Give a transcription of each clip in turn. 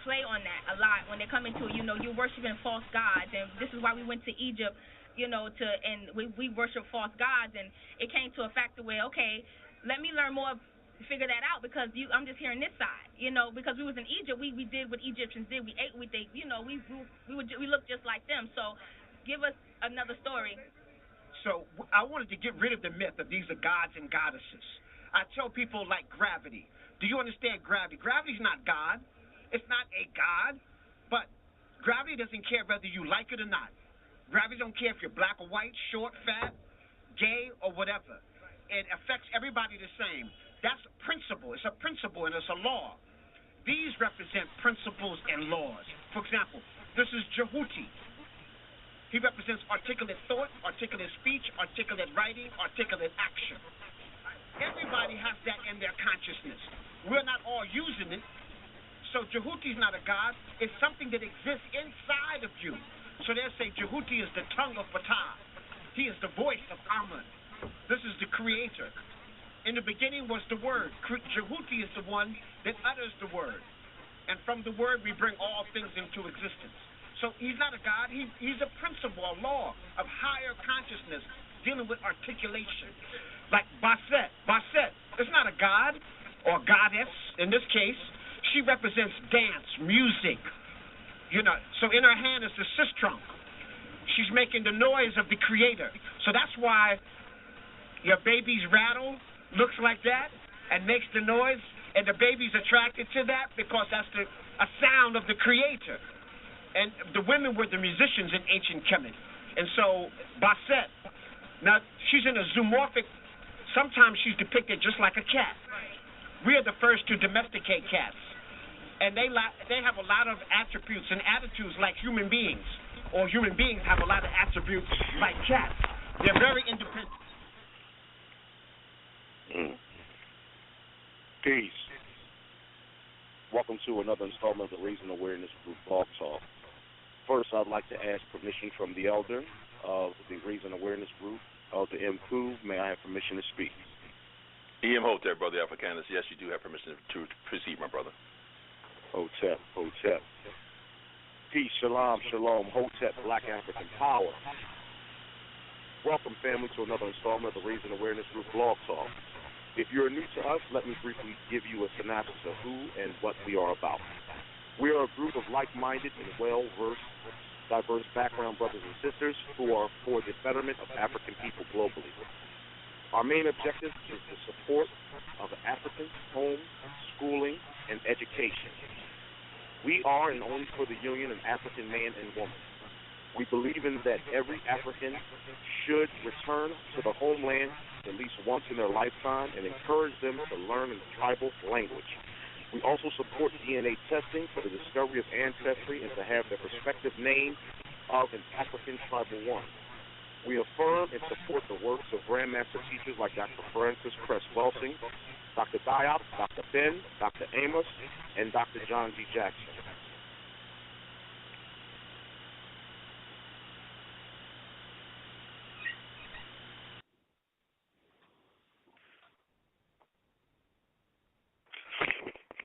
play on that a lot when they come into it. You know, you're worshiping false gods, and this is why we went to Egypt. You know, and we worship false gods, and it came to a factor where, okay, let me learn more, figure that out, because I'm just hearing this side. You know, because we was in Egypt, we did what Egyptians did. We ate what they, you know, we looked just like them. So, give us another story. So I wanted to get rid of the myth of these are gods and goddesses. I tell people like gravity. Do you understand gravity? Gravity's not God. It's not a God, but gravity doesn't care whether you like it or not. Gravity don't care if you're black or white, short, fat, gay, or whatever. It affects everybody the same. That's a principle. It's a principle and it's a law. These represent principles and laws. For example, this is Jhuty. He represents articulate thought, articulate speech, articulate writing, articulate action. Everybody has that in their consciousness. We're not all using it. So Jhuty's not a god. It's something that exists inside of you. So they'll say Jhuty is the tongue of Ptah. He is the voice of Amun. This is the creator. In the beginning was the word. Jhuty is the one that utters the word. And from the word we bring all things into existence. So he's not a god. He's a principle, a law of higher consciousness dealing with articulation. Like Basset. Basset is not a god or goddess in this case. She represents dance, music. You know, so in her hand is the sistrum. She's making the noise of the creator. So that's why your baby's rattle looks like that and makes the noise, and the baby's attracted to that because that's a sound of the creator. And the women were the musicians in ancient Kemet. And so Basset, now she's in a zoomorphic, sometimes she's depicted just like a cat. We are the first to domesticate cats. And they have a lot of attributes and attitudes like human beings, or human beings have a lot of attributes like cats. They're very independent. Peace. Welcome to another installment of the Reason Awareness Group Blog Talk. First, I'd like to ask permission from the elder of the Reason Awareness Group, Elder Mfu. May I have permission to speak? Ntr, Brother Afrikan. Yes, you do have permission to proceed, my brother. Hotep, Hotep. Peace, shalom, shalom, Hotep, Black African Power. Welcome, family, to another installment of the Reason Awareness Group Blog Talk. If you're new to us, let me briefly give you a synopsis of who and what we are about. We are a group of like-minded and well-versed, diverse background brothers and sisters who are for the betterment of African people globally. Our main objective is the support of the African home, schooling, and education. We are and only for the union of African man and woman. We believe in that every African should return to the homeland at least once in their lifetime and encourage them to learn the tribal language. We also support DNA testing for the discovery of ancestry and to have the respective name of an African tribal one. We affirm and support the works of Grandmaster teachers like Dr. Francis Cress Welsing, Dr. Diop, Dr. Ben, Dr. Amos, and Dr. John G. Jackson.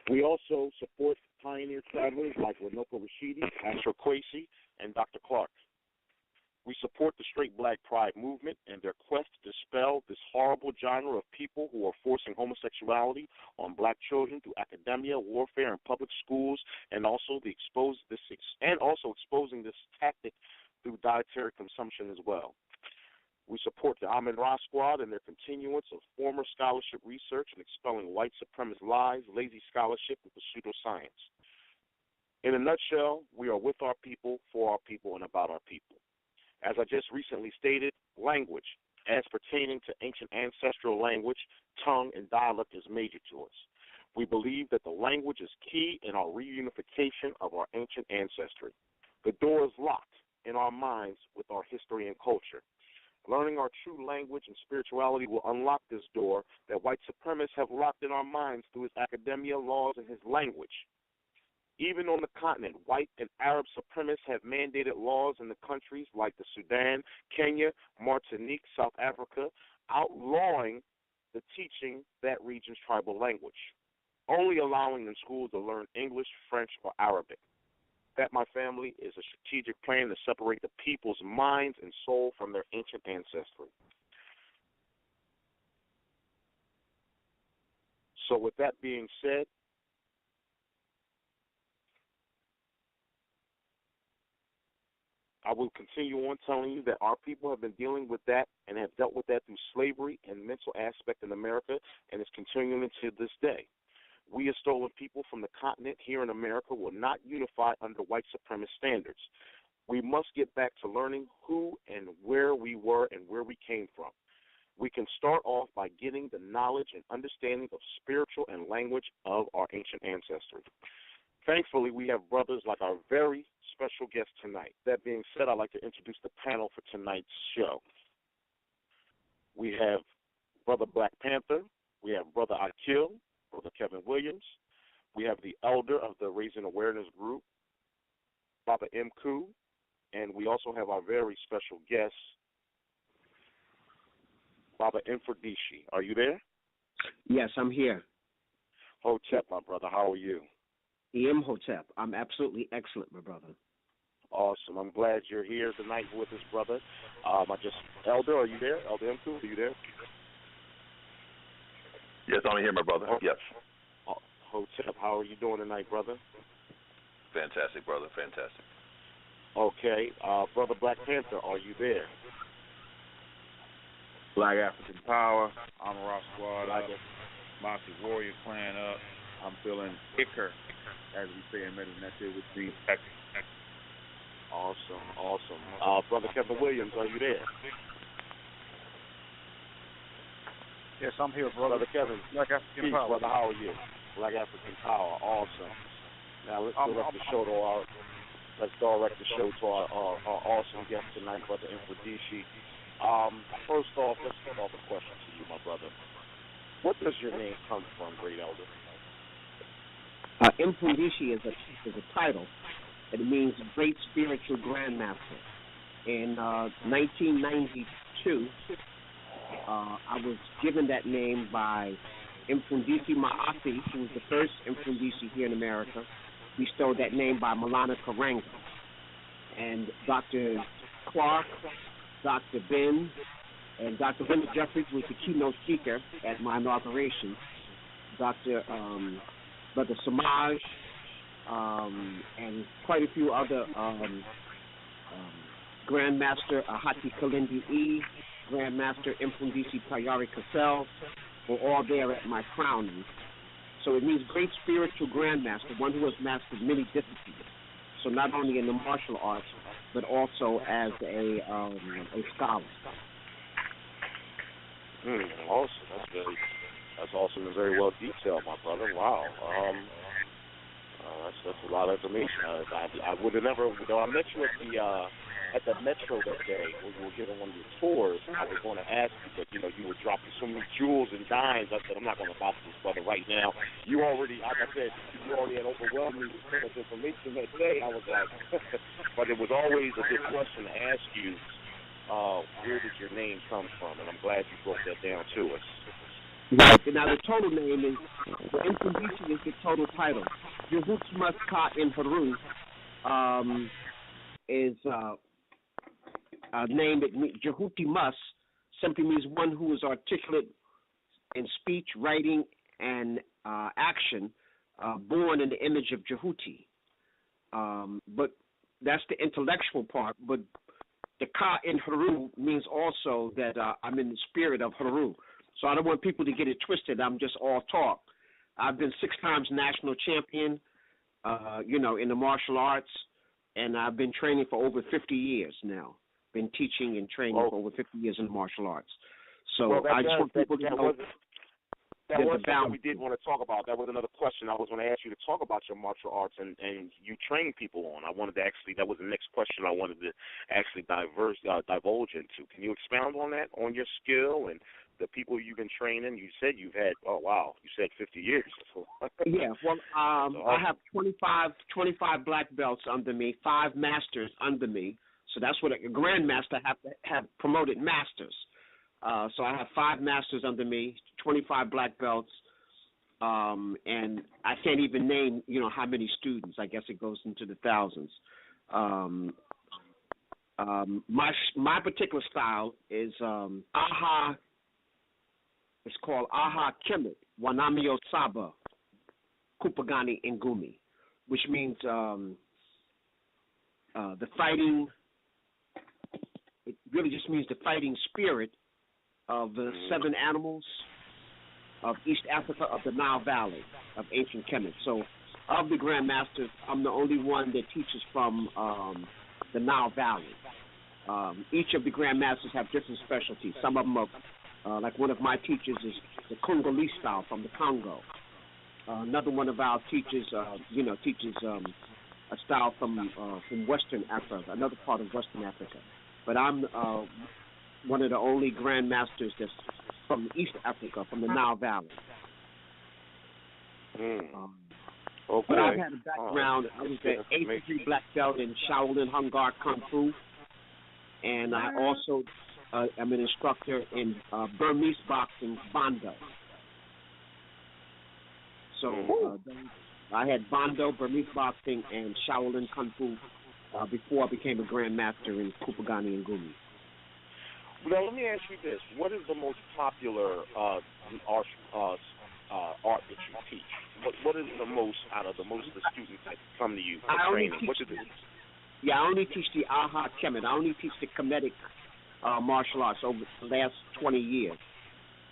We also support pioneer travelers like Renoko Rashidi, Asher Kwesi, and Dr. Clark. We support the Straight Black Pride movement and their quest to dispel this horrible genre of people who are forcing homosexuality on black children through academia, warfare, and public schools, and also exposing this tactic through dietary consumption as well. We support the Amin Ra Squad and their continuance of former scholarship research and expelling white supremacist lies, lazy scholarship, and pseudoscience. In a nutshell, we are with our people, for our people, and about our people. As I just recently stated, language, as pertaining to ancient ancestral language, tongue, and dialect, is major to us. We believe that the language is key in our reunification of our ancient ancestry. The door is locked in our minds with our history and culture. Learning our true language and spirituality will unlock this door that white supremacists have locked in our minds through his academia, laws, and his language. Even on the continent, white and Arab supremacists have mandated laws in the countries like the Sudan, Kenya, Martinique, South Africa, outlawing the teaching that region's tribal language. only allowing in schools to learn English, French, or Arabic. That, my family, is a strategic plan to separate the people's minds and soul from their ancient ancestry. So with that being said, I will continue on telling you that our people have been dealing with that and have dealt with that through slavery and mental aspect in America, and it's continuing to this day. We as stolen people from the continent here in America will not unify under white supremacist standards. We must get back to learning who and where we were and where we came from. We can start off by getting the knowledge and understanding of spiritual and language of our ancient ancestry. Thankfully, we have brothers like our very special guest tonight. That being said, I'd like to introduce the panel for tonight's show. We have Brother Black Panther, we have Brother Akil, Brother Kevin Williams, we have the elder of the Raising Awareness Group, Baba Mku, and we also have our very special guest, Baba Mfundishi. Are you there? Yes, I'm here. Hotep, my brother, how are you? Hotep. I'm absolutely excellent, my brother. Awesome. I'm glad you're here tonight with us, brother. Elder, are you there? Elder Mku, are you there? Yes, I'm here, my brother. Yes. Hotep, how are you doing tonight, brother? Fantastic, brother. Fantastic. Okay. Brother Black Panther, are you there? Black African Power, Amara Squad up, Moxie Warrior Clan up. I'm feeling Iker, as we say in Medu Ntr, which means excellent. Awesome. Brother Kevin Williams, are you there? Yes, I'm here, brother. Brother Kevin. Black African Peace, Power. brother. How are you? Black African Power. Awesome. Now let's direct the show to our awesome guest tonight, Brother Mfundishi. First off, let's start off a question to you, my brother. What does your name come from, great elder? Mfundishi is a title. It means Great Spiritual Grandmaster. In 1992, I was given that name by Mfundishi Maati, who was the first Mfundishi here in America. We stole that name by Malana Karanga. And Dr. Clark, Dr. Ben, and Dr. Linda Jeffries was the keynote speaker at my inauguration. Brother Samaj, and quite a few other Grandmaster Ahati Kalindi E, Grandmaster Mfundishi Tayari Cassell were all there at my crowning. So it means great spiritual grandmaster, one who has mastered many disciplines. So not only in the martial arts, but also as a scholar. Awesome. That's awesome and very well detailed, my brother. Wow. That's a lot of information. I would have never, though I met you at the Metro that day when you were giving one of your tours. I was going to ask you, but you were dropping so many jewels and dimes. I said, I'm not going to bother this brother right now. You already, like I said, you already had overwhelmed me with so much information that day. I was like, but it was always a good question to ask you, where did your name come from? And I'm glad you broke that down to us. Right. Now the total name is, the Mfundishi is the total title. Jhutyms Ka in Haru is a name that Jhutyms simply means one who is articulate in speech, writing, and action, born in the image of Jhuti. But that's the intellectual part. But the Ka in Haru means also that I'm in the spirit of Haru. So I don't want people to get it twisted. I'm just all talk. I've been 6 times national champion, in the martial arts, and I've been training for over 50 years now. Been teaching and training for over 50 years in martial arts. So I just want people to know that was something we did want to talk about. That was another question I was going to ask you to talk about your martial arts and you train people on. I wanted to that was the next question I wanted to actually divulge into. Can you expound on that, on your skill and the people you've been training? You said you've had, you said 50 years. Yeah, well, I have 25 black belts under me, 5 masters under me. So that's what a grandmaster have promoted masters. So I have 5 masters under me, 25 black belts, and I can't even name, how many students. I guess it goes into the thousands. My particular style is Aha. It's called Aha Kemet Wanamio Saba Kupagani Ngumi, which means the fighting. It really just means the fighting spirit of the 7 animals of East Africa, of the Nile Valley, of ancient Kemet. So, of the Grand Masters, I'm the only one that teaches from the Nile Valley. Each of the Grand Masters have different specialties. Some of them are, like one of my teachers is the Congolese style from the Congo. Another one of our teachers, teaches a style from Western Africa, another part of Western Africa. But I'm one of the only Grand Masters that's from East Africa, from the Nile Valley. Okay. But I've had a background. I was an 8th degree black belt in Shaolin Hungar Kung Fu, and I also am an instructor in Burmese boxing, Bando. So I had Bando, Burmese boxing, and Shaolin Kung Fu before I became a Grand Master in Kupagani and Ngumi. Now, let me ask you this. What is the most popular art that you teach? What is the most out of the students that come to you for training? I only teach the Aha Kemet. I only teach the Comedic martial arts over the last 20 years.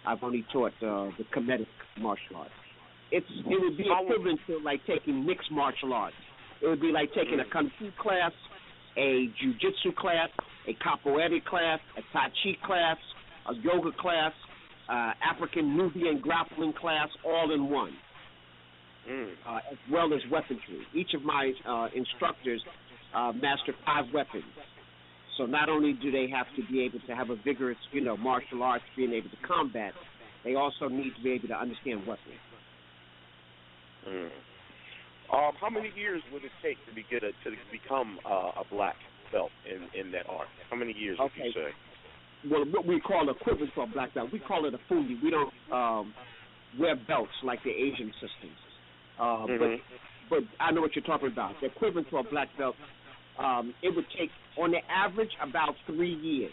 I've only taught the Comedic martial arts. It would be equivalent to like taking mixed martial arts. It would be like taking a Kung Fu class, a Jiu-Jitsu class, a Capoeira class, a Tai Chi class, a yoga class, African Nubian grappling class, all in one, as well as weaponry. Each of my instructors master 5 weapons. So not only do they have to be able to have a vigorous, martial arts, being able to combat, they also need to be able to understand weapons. How many years would it take to become a black belt in that art? How many years would you say? Well, what we call equivalent to a black belt, we call it a fundi. We don't wear belts like the Asian systems. But I know what you're talking about. The equivalent to a black belt, it would take, on the average, about 3 years.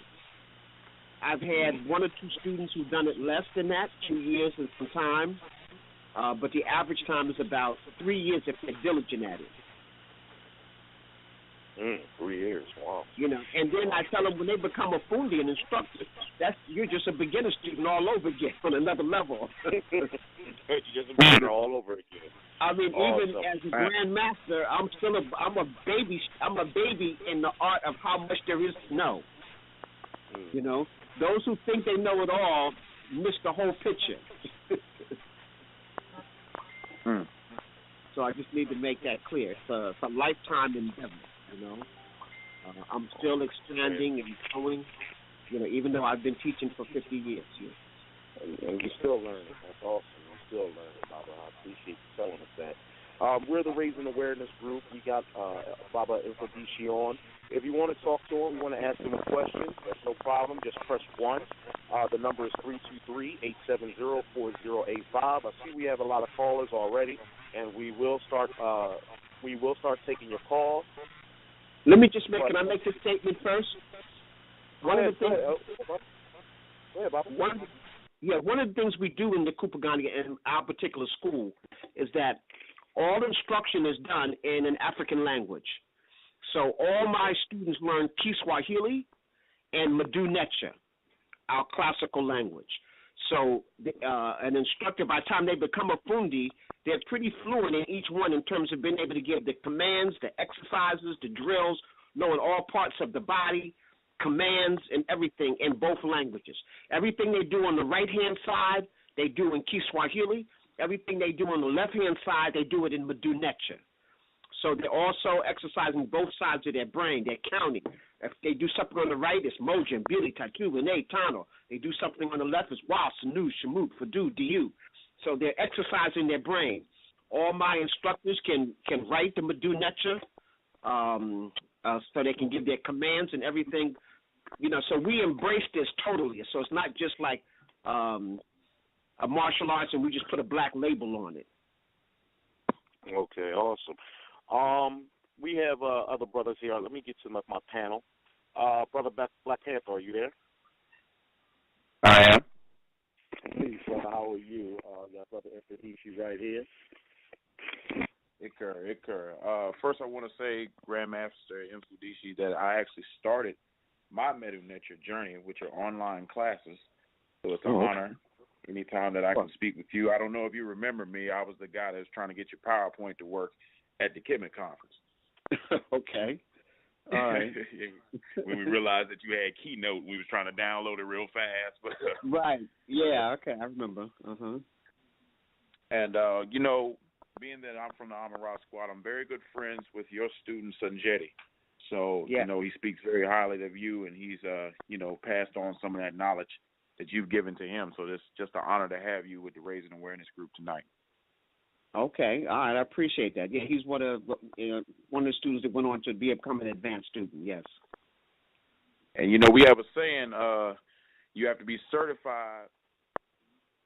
I've had 1 or 2 students who've done it less than that, 2 years and some time. But the average time is about 3 years if they're diligent at it. 3 years, wow. And then I tell them when they become a fundi, an instructor, you're just a beginner student all over again on another level. You're just a beginner all over again. I mean, even as a Grand Master, I'm a baby in the art of how much there is to know. Those who think they know it all miss the whole picture. So I just need to make that clear. It's a lifetime endeavor, I'm still expanding and growing, even though I've been teaching for 50 years. And you're still learning. That's awesome. You're still learning, Baba. I appreciate you telling us that. We're the Raising Awareness group. We got Baba Mfundishi on. If you want to talk to him, you want to ask him a question, that's no problem. Just press 1. The number is 323-870-4085. I see we have a lot of callers already, and we will start taking your calls. Let me just can I make this statement first? One of the things. Go ahead, Baba. One of the things we do in the Kupagani in our particular school is that all instruction is done in an African language. So all my students learn Kiswahili and Medu Ntr, our classical language. So an instructor, by the time they become a fundi, they're pretty fluent in each one in terms of being able to give the commands, the exercises, the drills, knowing all parts of the body, commands, and everything in both languages. Everything they do on the right-hand side, they do in Kiswahili. Everything they do on the left-hand side, they do it in Medu Ntr. So they're also exercising both sides of their brain. They're counting. If they do something on the right, it's Moja, Billy, Tatu, Rene, Tano. They do something on the left, it's Wa, Sanu, Shamut, Fadu, Diu. So they're exercising their brain. All my instructors can write the Medu Ntr, so they can give their commands and everything. So we embrace this totally. So it's not just like martial arts, and we just put a black label on it. Okay, awesome. We have other brothers here. Let me get to my panel. Brother Black Panther, are you there? I am. Hey, brother, how are you? Got Brother Mfundishi right here. Iker. First, I want to say, Grandmaster Mfundishi, that I actually started my Mdw Ntr journey with your online classes. So it's an honor anytime that I can speak with you. I don't know if you remember me. I was the guy that was trying to get your PowerPoint to work at the Kemet conference. Okay. All right. When we realized that you had Keynote, we was trying to download it real fast. But right. Yeah. Okay. I remember. And being that I'm from the Amarat squad, I'm very good friends with your student Sanjeti. So he speaks very highly of you, and he's passed on some of that knowledge that you've given to him. So it's just an honor to have you with the Raising Awareness group tonight. Okay, all right, I appreciate that. Yeah, he's one of the students that went on to become an advanced student. Yes. And we have a saying: you have to be certified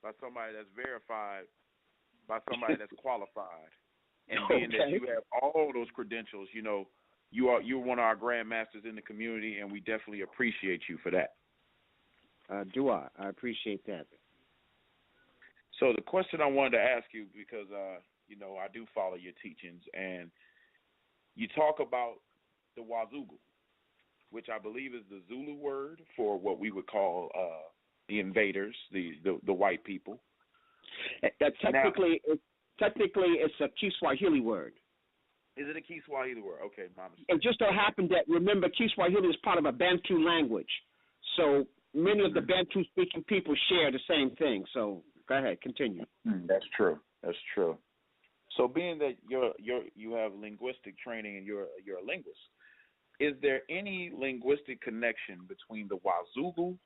by somebody that's verified by somebody that's qualified. And being that you have all those credentials, you're one of our grandmasters in the community, and we definitely appreciate you for that. I appreciate that. So the question I wanted to ask you, because I do follow your teachings, and you talk about the Wazulu, which I believe is the Zulu word for what we would call the invaders, the white people. Technically, it's a Kiswahili word. Is it a Kiswahili word? Okay, my mistake. It just so happened that, remember, Kiswahili is part of a Bantu language, so many of the Bantu-speaking people share the same thing. So go ahead, continue. That's true. So being that you have linguistic training and you're a linguist, is there any linguistic connection between the Wazulu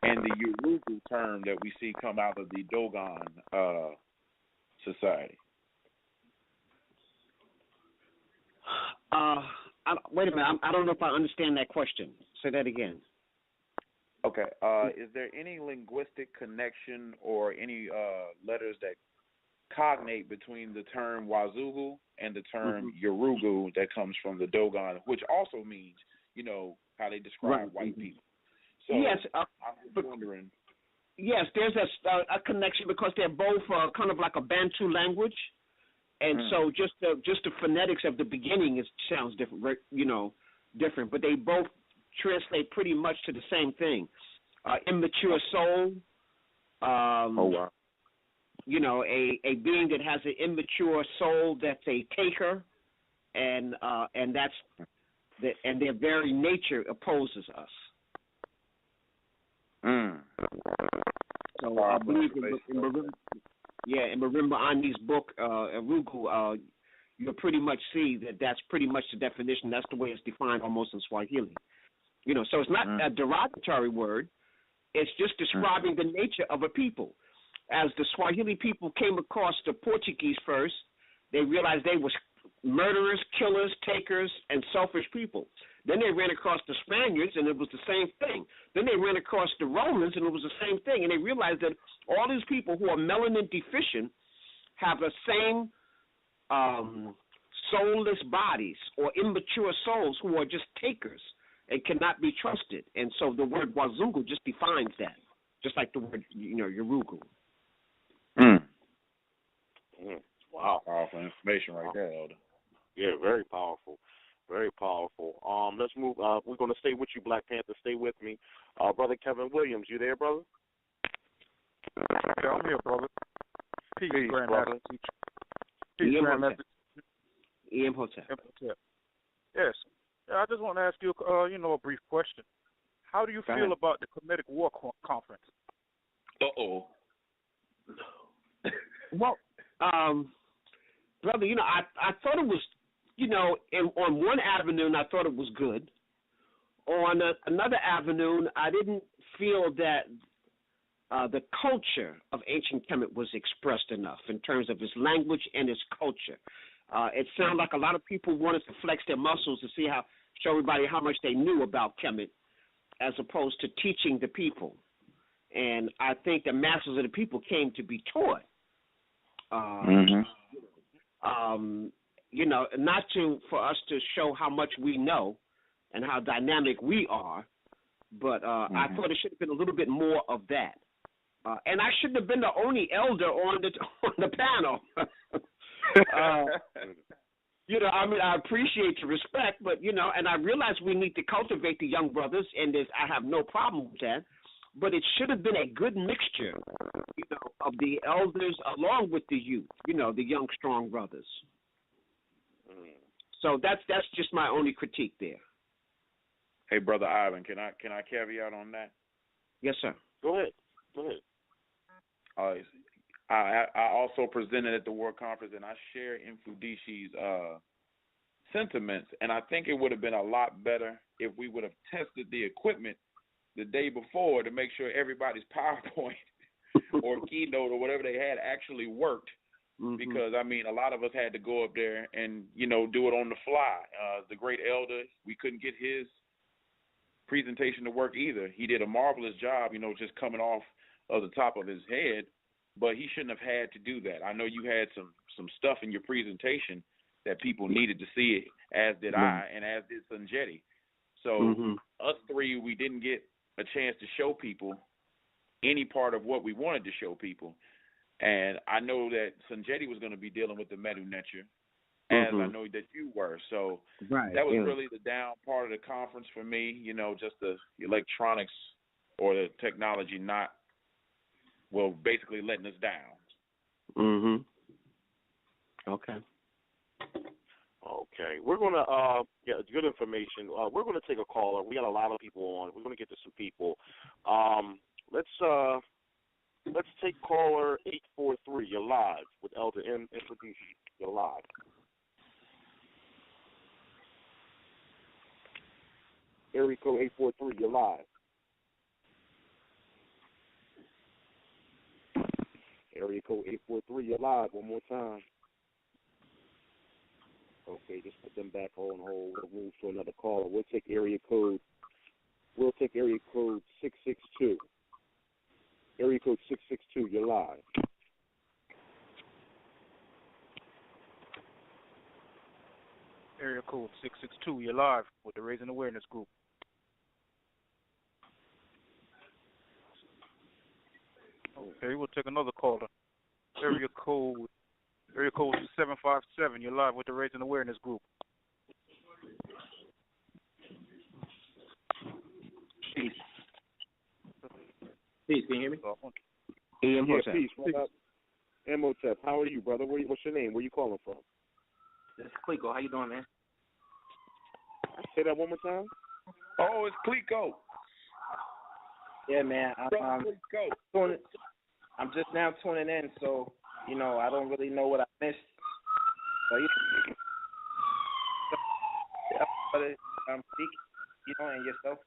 and the Yoruba term that we see come out of the Dogon society? Wait a minute. I don't know if I understand that question. Say that again. Okay. Is there any linguistic connection or any letters that cognate between the term Wazulu and the term Yoruba that comes from the Dogon, which also means, how they describe white people? So yes, I'm wondering. Yes, there's a connection because they're both kind of like a Bantu language, and so just the phonetics of the beginning sounds different, different, but they both translate pretty much to the same thing. Immature soul. A being that has an immature soul that's a taker, and their very nature opposes us. So I believe in Marimba Ani's book, Arugu, you'll pretty much see that that's pretty much the definition. That's the way it's defined almost in Swahili. So it's not a derogatory word. It's just describing the nature of a people. As the Swahili people came across the Portuguese first, they realized they were murderers, killers, takers, and selfish people. Then they ran across the Spaniards, and it was the same thing. Then they ran across the Romans, and it was the same thing. And they realized that all these people who are melanin deficient have the same soulless bodies or immature souls who are just takers and cannot be trusted. And so the word Wazungu just defines that, just like the word, Yorugu. Wow. Powerful information right there, Elder. Yeah, very powerful. Very powerful. Let's move. We're going to stay with you, Black Panther. Stay with me. Brother Kevin Williams, you there, brother? Yeah, I'm here, brother. Peace, brother. Peace, Grandmaster. Ntr. Yes. I just want to ask you, a brief question. How do you feel about the Comedic War Conference? Uh-oh. Well, brother, I thought it was, on one avenue, I thought it was good. On another avenue, I didn't feel that the culture of ancient Kemet was expressed enough in terms of its language and its culture. It sounded like a lot of people wanted to flex their muscles to show everybody how much they knew about Kemet, as opposed to teaching the people. and I think the masses of the people came to be taught. You know, not for us to show how much we know and how dynamic we are, but I thought it should have been a little bit more of that. And I shouldn't have been the only elder on the panel. You know, I mean, I appreciate your respect, but, you know, and I realize we need to cultivate the young brothers, and I have no problem with that, but it should have been a good mixture, you know, of the elders along with the youth, you know, the young, strong brothers. So that's just my only critique there. Hey, Brother Ivan, can I caveat on that? Yes, sir. Go ahead. I also presented at the World Conference, and I share Mfundishi's sentiments, and I think it would have been a lot better if we would have tested the equipment the day before to make sure everybody's PowerPoint or Keynote or whatever they had actually worked. Because, I mean, a lot of us had to go up there and, you know, do it on the fly. The great elder, we couldn't get his presentation to work either. He did a marvelous job, you know, just coming off of the top of his head, but he shouldn't have had to do that. I know you had some stuff in your presentation that people needed to see, it, as did I, and as did Sanjetti. So us three, we didn't get a chance to show people any part of what we wanted to show people. And I know that Sanjetti was going to be dealing with the Mdw Ntr, as I know that you were. So that was really the down part of the conference for me, you know, just the electronics or the technology not, well, basically letting us down. Okay. Okay. We're going to, it's good information. We're going to take a caller. We got a lot of people on. We're going to get to some people. Let's take caller 843. You're live with Elder M. Mfundishi. You're live. Area code 843. You're live. Area code 843. You're live. One more time. Okay, just put them back on hold. We'll move to another caller. We'll take area code 662. Area code 662, you're live. Area code 662, you're live with the Raising Awareness Group. Okay, we'll take another caller. Area code 757, you're live with the Raising Awareness Group. Peace, can you hear me? Peace. Ntr, how are you, brother? What's your name? Where you calling from? This is Clico. How you doing, man? Say that one more time. Oh, it's Clico. Yeah, man. I'm just now tuning in, so, you know, I don't really know what I missed. So, you know, and yourself.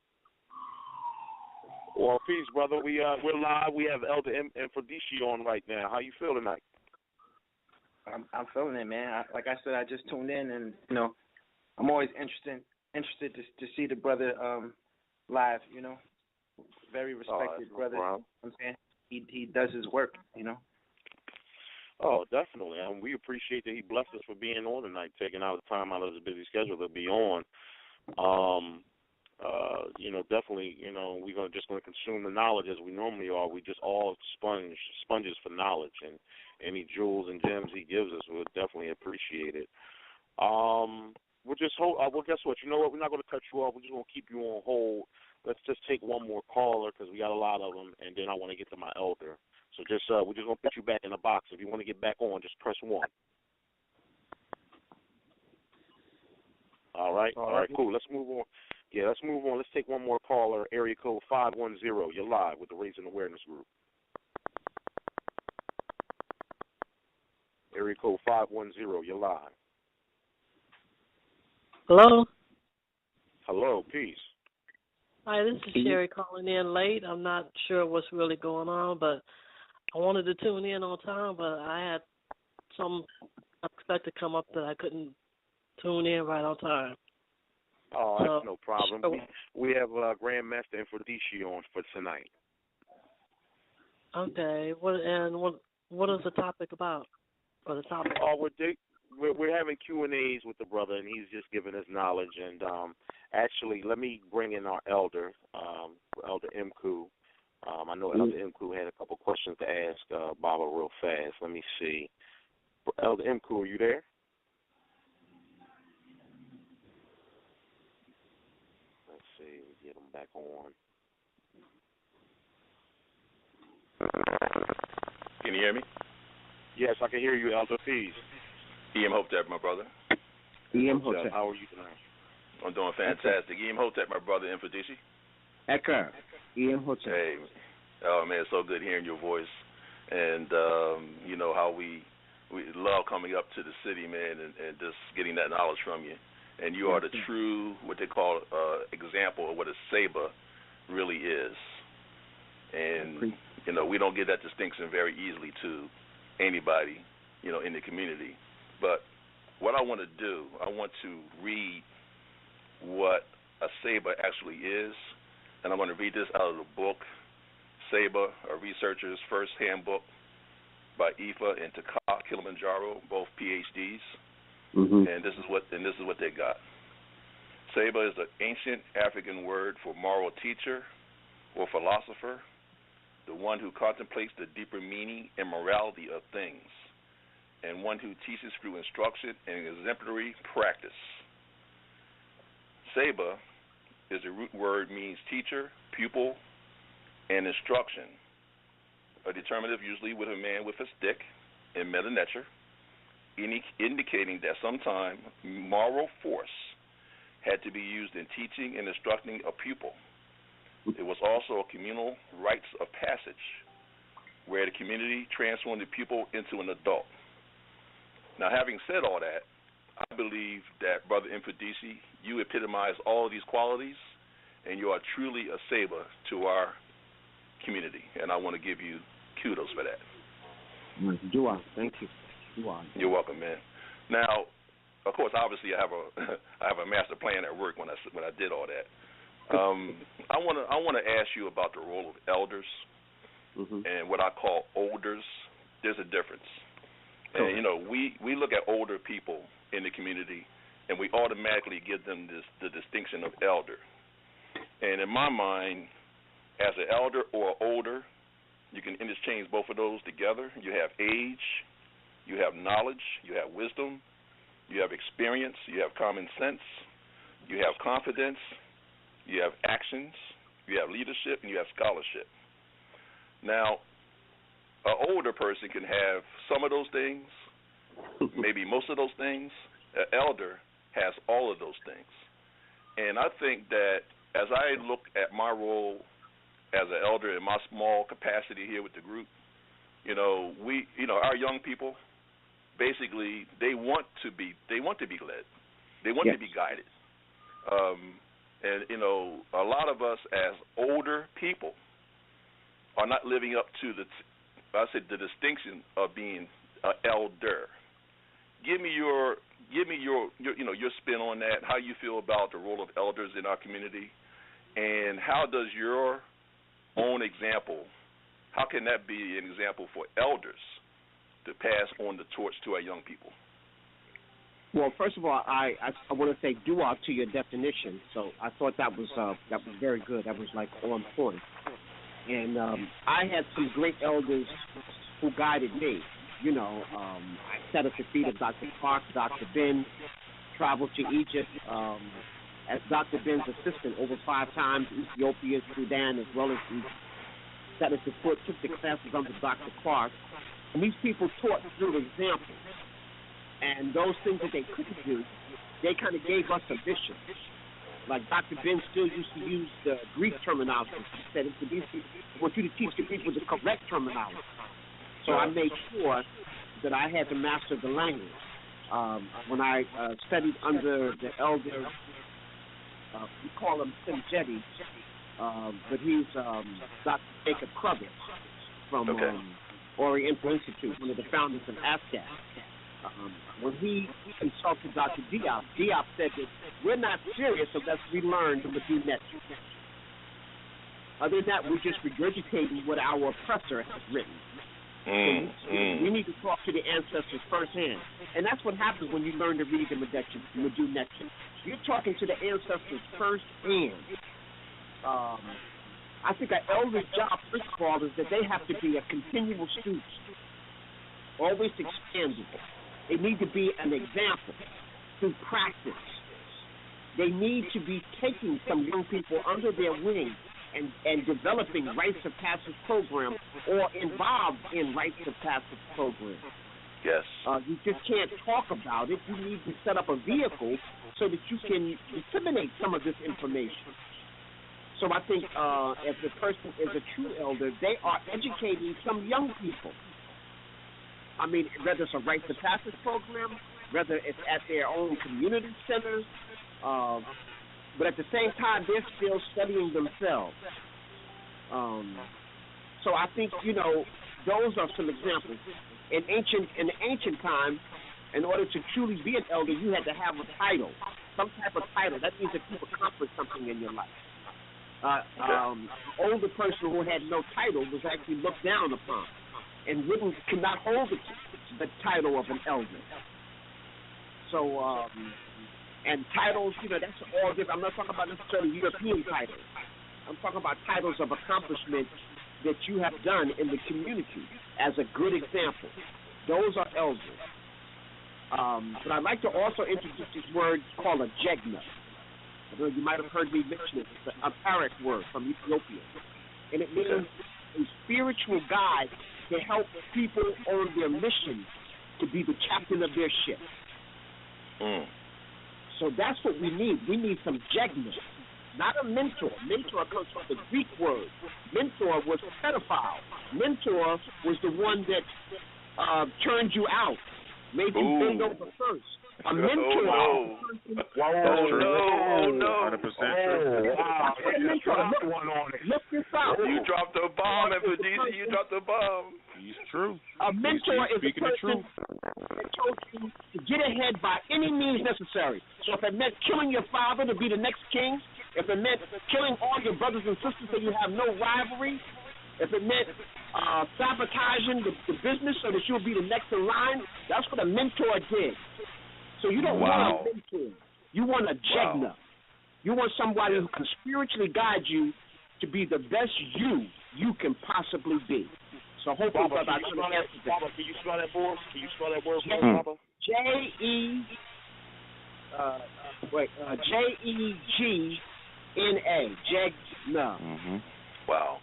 Well, peace, brother. We're live. We have Elder Mfundishi on right now. How you feel tonight? I'm feeling it, man. Like I said, I just tuned in, and you know, I'm always interested to see the brother live. You know, very respected brother. No, I'm saying he does his work. You know. Oh, definitely. And we appreciate that he blessed us for being on tonight, taking out the time out of his busy schedule to be on. You know, definitely, you know, we're just going to consume the knowledge as we normally are. We just all sponges for knowledge, and any jewels and gems he gives us, we'll definitely appreciate it. We'll just hold. Well, guess what? You know what? We're not going to cut you off. We're just going to keep you on hold. Let's just take one more caller because we got a lot of them, and then I want to get to my elder. So we're just going to put you back in the box. If you want to get back on, just press 1. All right, cool. Let's move on. Yeah, let's move on. Let's take one more caller. Area code 510. You're live with the Raising Awareness Group. Area code 510. You're live. Hello. Hello. Peace. Hi, this is Sherry calling in late. I'm not sure what's really going on, but I wanted to tune in on time, but I had some unexpected come up that I couldn't tune in right on time. Oh, that's no problem. We have Grand Master Mfundishi on for tonight. Okay. What is the topic about? Or the topic? We're having Q&As with the brother, and he's just giving us knowledge. And actually, let me bring in our elder, Elder Mku. I know Elder Mku had a couple questions to ask Baba real fast. Let me see. Elder Mku, are you there? Let's see. Get him back on. Can you hear me? Yes, I can hear you, Elder. Peace. E.M. Hotep, my brother. E.M. Hotep. How are you tonight? I'm doing fantastic. E.M. Hotep, my brother, Mfundishi. Eka. E.M. Hotep. Hey, oh man, it's so good hearing your voice, and you know how we love coming up to the city, man, and just getting that knowledge from you. And you are the true, what they call, example of what a Seba really is. And you know, we don't get that distinction very easily to anybody, you know, in the community. But what I want to do, I want to read what a Seba actually is, and I'm going to read this out of the book, Seba, a Researcher's First Handbook by Ifa and Taka Kilimanjaro, both PhDs. And this is what they got. Seba is an ancient African word for moral teacher or philosopher, the one who contemplates the deeper meaning and morality of things, and one who teaches through instruction and exemplary practice. Seba is a root word, means teacher, pupil, and instruction. A determinative usually with a man with a stick in Mdw Ntr, indicating that sometime moral force had to be used in teaching and instructing a pupil. It was also a communal rites of passage, where the community transformed the pupil into an adult. Now, having said all that, I believe that, Brother Mfundishi, you epitomize all of these qualities, and you are truly a Seba to our community, and I want to give you kudos for that. Dua, thank you. Dua. You're welcome, man. Now, of course, obviously, I have a master plan at work when I did all that. I want to ask you about the role of elders and what I call olders. There's a difference. And, you know, we look at older people in the community, and we automatically give them the distinction of elder. And in my mind, as an elder or older, you can interchange both of those together. You have age, you have knowledge, you have wisdom, you have experience, you have common sense, you have confidence, you have actions, you have leadership, and you have scholarship. Now, an older person can have some of those things, maybe most of those things. An elder has all of those things. And I think that as I look at my role as an elder in my small capacity here with the group, you know, our young people, basically, they want to be led. They want to be guided. And, you know, a lot of us as older people are not living up to the distinction of being an elder. Give me your spin on that, how you feel about the role of elders in our community, and how does your own example, how can that be an example for elders to pass on the torch to our young people? Well, first of all, I want to say dua to your definition. So I thought that was very good. That was like on point. And I had some great elders who guided me. You know, I sat at the feet of Dr. Park, Dr. Ben, traveled to Egypt as Dr. Ben's assistant over 5 times, Ethiopia, Sudan, as well as Egypt. Sat at the foot, took the classes under Dr. Clark. And these people taught through example. And those things that they couldn't do, they kind of gave us a vision. Like Dr. Ben still used to use the Greek terminology. He said, I want you to teach the people the correct terminology. So I made sure that I had to master the language. When I studied under the elder, we call him Simjeti, but he's Dr. Jacob Clubbins from Oriental Institute, one of the founders of ASCAP. When he consulted Dr. Diop said that we're not serious unless we learn the Mdw Ntr. Other than that, we're just regurgitating what our oppressor has written. We need to talk to the ancestors firsthand. And that's what happens when you learn to read the Mdw Ntr. You're talking to the ancestors firsthand. I think an elder's job, first of all, is that they have to be a continual student, always expanding. They need to be an example through practice. They need to be taking some young people under their wing and developing rites of passage programs or involved in rites of passage programs. Yes. You just can't talk about it. You need to set up a vehicle so that you can disseminate some of this information. So I think if the person is a true elder, they are educating some young people. I mean, whether it's a rites of passage program, whether it's at their own community centers, but at the same time, they're still studying themselves. So I think, those are some examples. In the ancient time, in order to truly be an elder, you had to have a title, some type of title. That means that you accomplished something in your life. An older person who had no title was actually looked down upon and could not hold the title of an elder. So, and titles, that's all different. I'm not talking about necessarily European titles. I'm talking about titles of accomplishment that you have done in the community as a good example. Those are elders. But I'd like to also introduce this word called a jegna. I know you might have heard me mention it. It's an Amharic word from Ethiopia. And it means a spiritual guide to help people on their mission to be the captain of their ship. So that's what we need. We need some jegna, not a mentor. Mentor comes from the Greek word. Mentor was a pedophile. Mentor was the one that turned you out, made you bend over first. A mentor. No. No. 100% true. Wow. Look this out. You dropped a bomb, Mfundishi. You dropped a bomb. He's true. A mentor is a person that told you to get ahead by any means necessary. So if it meant killing your father to be the next king, if it meant killing all your brothers and sisters so you have no rivalry, if it meant sabotaging the business so that you'll be the next in line, that's what a mentor did. So you don't want a mentor. You want a jegna. You want somebody who can spiritually guide you to be the best you can possibly be. So hopefully, Baba, can you spell that for us? Can you spell that word for us, Baba? Jegna. Jegna. Wow.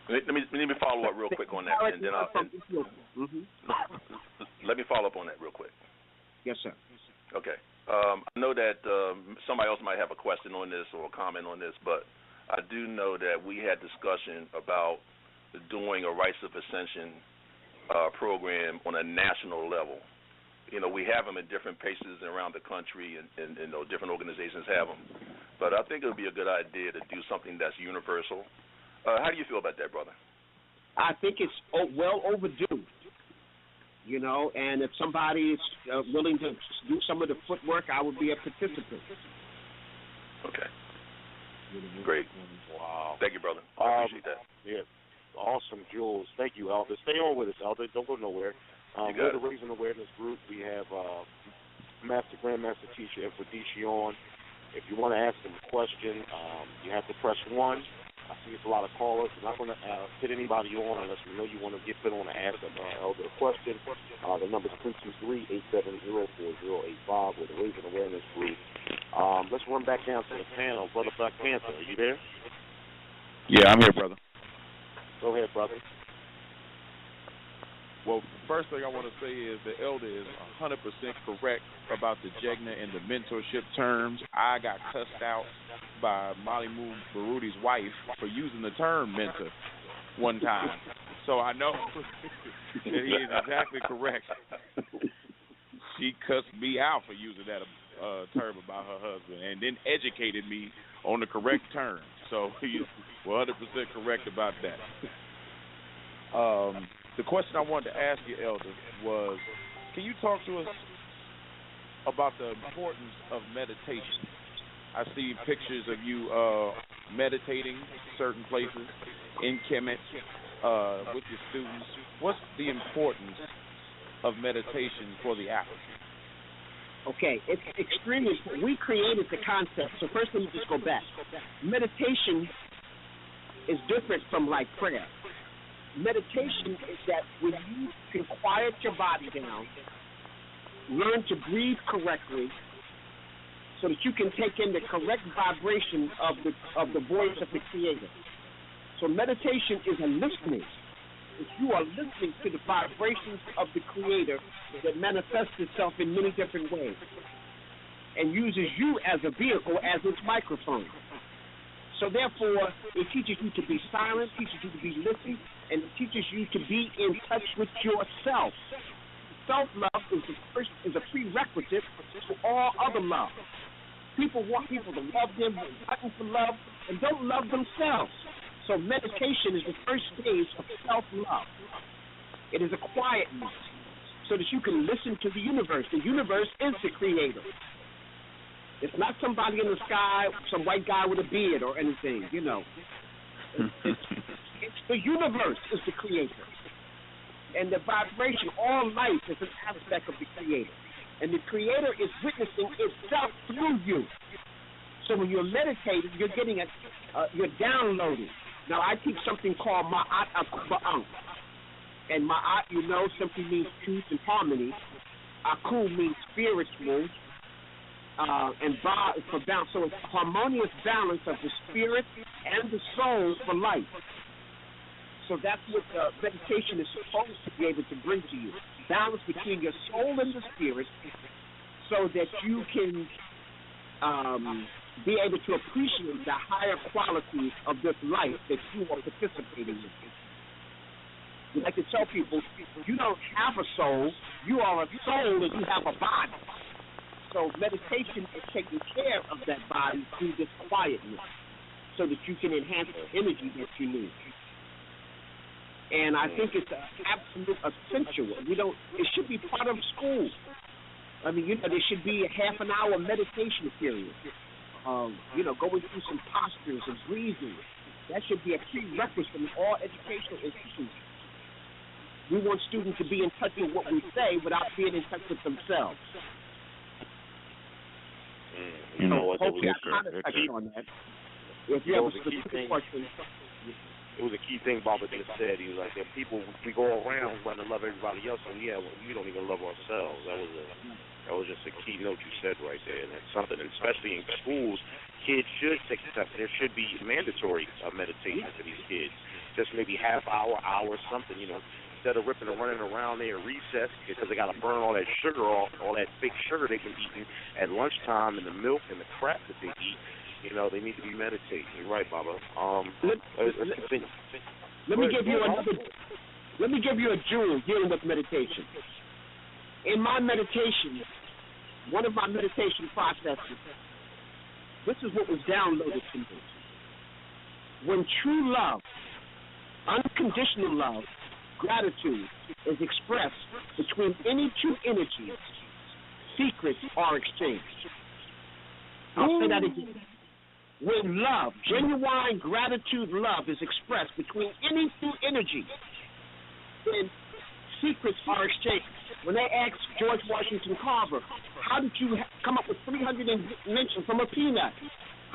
Let me follow up real quick on that, and then let me follow up on that real quick. Yes, sir. Okay. I know that somebody else might have a question on this or a comment on this, but I do know that we had discussion about doing a Rites of Ascension program on a national level. We have them in different places around the country, and different organizations have them. But I think it would be a good idea to do something that's universal. How do you feel about that, brother? I think it's well overdue. And if somebody is willing to do some of the footwork, I would be a participant. Okay. Great. Wow. Thank you, brother. I appreciate that. Yeah. Awesome, Jules. Thank you, Elder. Stay on with us, Elder. Don't go nowhere. We're the Raising Awareness Group. We have Grandmaster Teacher Mfundishi on. If you want to ask him a question, you have to press 1. I see it's a lot of callers. We're not going to put anybody on unless we know you want to get put on and ask an elder a question. The number is 323-870-4085 with the Raising Awareness Group. Let's run back down to the panel. Brother Black Panther, are you there? Yeah, I'm here, brother. Go ahead, brother. Well, first thing I want to say is the elder is 100% correct about the jegna and the mentorship terms. I got cussed out by Mdw Ntr wife for using the term mentor one time. So I know that he is exactly correct. She cussed me out for using that term about her husband and then educated me on the correct term. So he's 100% correct about that. The question I wanted to ask you, Elder, was can you talk to us about the importance of meditation? I see pictures of you meditating certain places in Kemet with your students. What's the importance of meditation for the African? Okay, it's extremely important. We created the concept. So first, let me just go back. Meditation is different from like prayer. Meditation is that when you can quiet your body down, learn to breathe correctly, so that you can take in the correct vibration of the voice of the Creator. So meditation is a listening. If you are listening to the vibrations of the Creator that manifests itself in many different ways and uses you as a vehicle, as its microphone. So therefore, it teaches you to be silent, teaches you to be listening, and it teaches you to be in touch with yourself. Self-love is a prerequisite to all other love. People want people to love them, they're looking for love, and don't love themselves. So meditation is the first stage of self-love. It is a quietness so that you can listen to the universe. The universe is the Creator. It's not somebody in the sky, some white guy with a beard or anything, you know. It's the universe is the Creator. And the vibration, all life is an aspect of the Creator. And the Creator is witnessing itself through you. So when you're meditating, you're getting you're downloading. Now, I teach something called Ma'at Akuba'an. And Ma'at, you know, simply means truth and harmony. Aku means spiritual. And Ba is for balance. So it's a harmonious balance of the spirit and the soul for life. So that's what meditation is supposed to be able to bring to you. Balance between your soul and the spirit so that you can be able to appreciate the higher qualities of this life that you are participating in. We like to tell people, you don't have a soul, you are a soul and you have a body. So meditation is taking care of that body through this quietness so that you can enhance the energy that you need. And I think it's an absolute essential. It should be part of school. I mean, there should be a half an hour meditation period. Going through some postures and breathing. That should be a prerequisite in all educational institutions. We want students to be in touch with what we say without being in touch with themselves. You know what? Hopefully I kind of touched on that. If you have a specific question. It was a key thing Baba just said. He was like, people, we go around wanting to love everybody else, and we don't even love ourselves. That was just a key note you said right there, and that's something, especially in schools, kids should take steps. There should be mandatory meditation for these kids, just maybe half hour, something, instead of ripping and running around there at recess because they got to burn all that sugar off, all that fake sugar they've been eating at lunchtime, and the milk and the crap that they eat. They need to be meditating. You're right, Baba. Let me give you a jewel dealing with meditation. In my meditation, one of my meditation processes, this is what was downloaded to me. When true love, unconditional love, gratitude is expressed between any two energies, secrets are exchanged. I'll say that again. When love, genuine gratitude love is expressed between any two energies, then secrets are exchanged. When they asked George Washington Carver, how did you come up with 300 inventions from a peanut?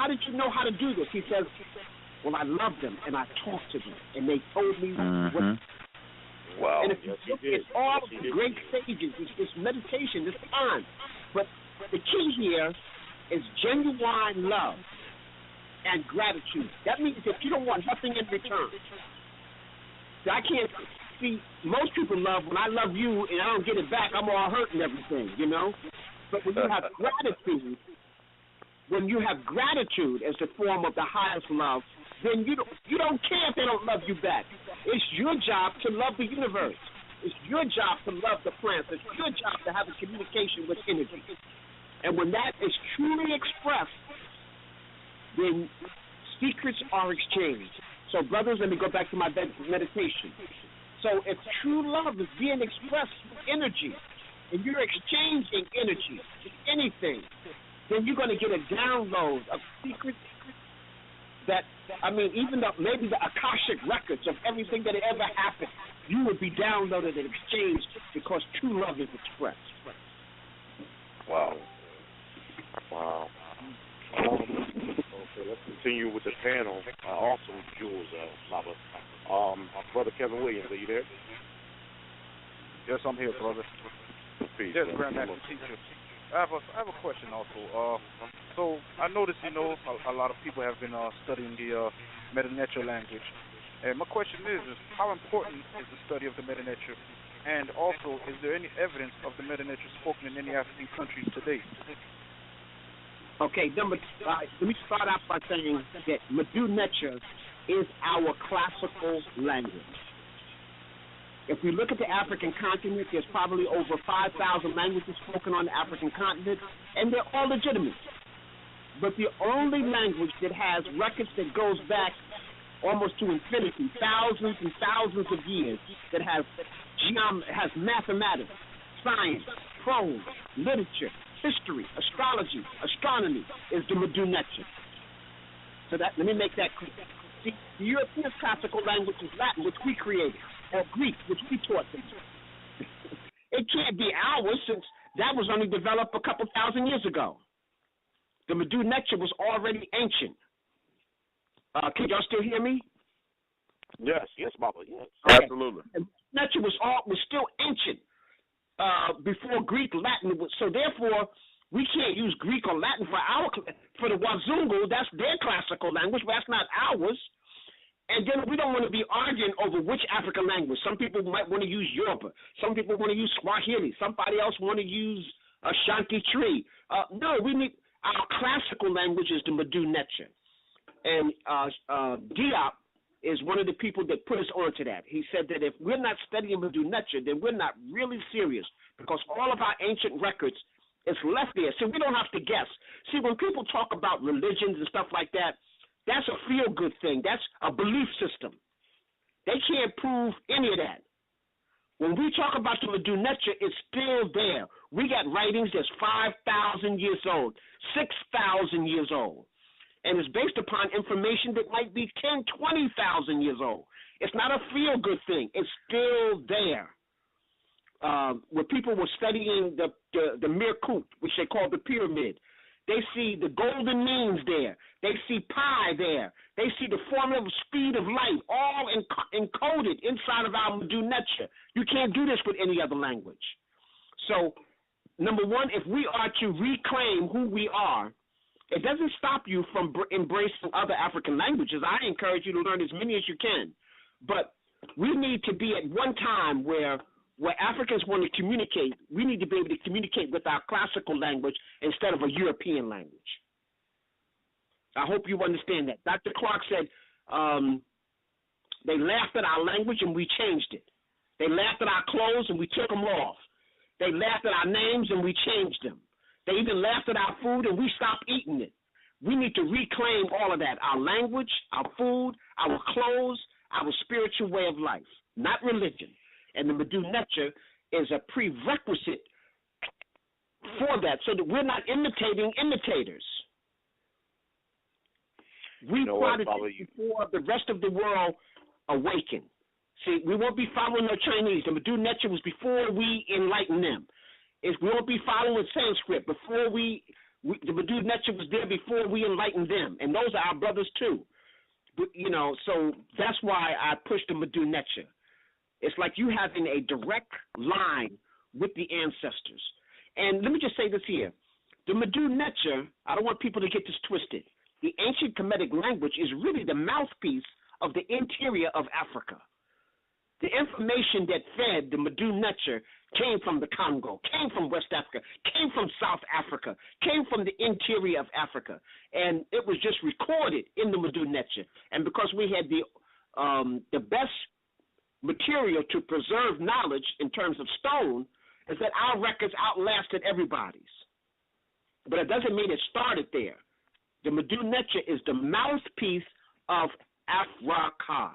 How did you know how to do this? He says, well, I loved them, and I talked to them, and they told me what. Wow. And if you look at all of the great stages, it's this meditation, this time. But the key here is genuine love and gratitude. That means that you don't want nothing in return. I can't see, most people love, when I love you and I don't get it back, I'm all hurt and everything, But when you have gratitude, as the form of the highest love, then you don't care if they don't love you back. It's your job to love the universe. It's your job to love the plants. It's your job to have a communication with energy. And when that is truly expressed, then secrets are exchanged. So, brothers, let me go back to my meditation. So, if true love is being expressed with energy, and you're exchanging energy with anything, then you're going to get a download of secrets that, I mean, even though maybe the Akashic records of everything that ever happened, you would be downloaded and exchanged because true love is expressed. Wow. Wow. Okay, let's continue with the panel. Awesome jewels, Baba. Brother Kevin Williams, are you there? Yes, I'm here, brother. Peace, Yes, Grandmaster Teacher. I have a question also. So I noticed, a lot of people have been studying the Mdw Ntr language, and my question is how important is the study of the Mdw Ntr, and also is there any evidence of the Mdw Ntr spoken in any African countries today? Okay, let me start out by saying that Mdw Ntr is our classical language. If we look at the African continent, there's probably over 5,000 languages spoken on the African continent, and they're all legitimate. But the only language that has records that goes back almost to infinity, thousands and thousands of years, that has mathematics, science, prose, literature, history, astrology, astronomy, is the Mdw Ntr. So let me make that clear. The European classical language is Latin, which we created, or Greek, which we taught them. It can't be ours, since that was only developed a couple thousand years ago. The Mdw Ntr was already ancient. Can y'all still hear me? Yes, Baba, yes. Okay. Absolutely. And Ntr was still ancient before Greek, Latin. So therefore, we can't use Greek or Latin for the Wazungu. That's their classical language, but that's not ours. And then we don't want to be arguing over which African language. Some people might want to use Yoruba. Some people want to use Swahili. Somebody else want to use Ashanti Tree. No, we need our classical language is the Mdw Ntr. And Diop is one of the people that put us onto that. He said that if we're not studying Mdw Ntr, then we're not really serious, because all of our ancient records is left there. So we don't have to guess. See, when people talk about religions and stuff like that, that's a feel-good thing. That's a belief system. They can't prove any of that. When we talk about the Mdw Ntr, it's still there. We got writings that's 5,000 years old, 6,000 years old. And it's based upon information that might be 10, 20,000 years old. It's not a feel-good thing. It's still there. When people were studying the Mirkut, which they call the pyramid, they see the golden means there. They see pi there. They see the formula of speed of light, all encoded inside of our Mdw Ntr. You can't do this with any other language. So, number one, if we are to reclaim who we are, it doesn't stop you from embracing other African languages. I encourage you to learn as many as you can. But we need to be at one time where Africans want to communicate, we need to be able to communicate with our classical language instead of a European language. I hope you understand that. Dr. Clark said they laughed at our language and we changed it. They laughed at our clothes and we took them off. They laughed at our names and we changed them. They even laughed at our food and we stopped eating it. We need to reclaim all of that, our language, our food, our clothes, our spiritual way of life, not religion. And the Mdw Ntr is a prerequisite for that, so that we're not imitating imitators. We started before the rest of the world awakened. See, we won't be following the Chinese. The Mdw Ntr was before we enlightened them. We won't be following Sanskrit before the Mdw Ntr was there before we enlightened them, and those are our brothers too. But, so that's why I pushed the Mdw Ntr. It's like you having a direct line with the ancestors. And let me just say this here. The Mdw Ntr, I don't want people to get this twisted. The ancient Comedic language is really the mouthpiece of the interior of Africa. The information that fed the Mdw Ntr came from the Congo, came from West Africa, came from South Africa, came from the interior of Africa. And it was just recorded in the Mdw Ntr. And because we had the best material to preserve knowledge in terms of stone, is that our records outlasted everybody's. But it doesn't mean it started there. The Mdw Ntr is the mouthpiece of Afrika,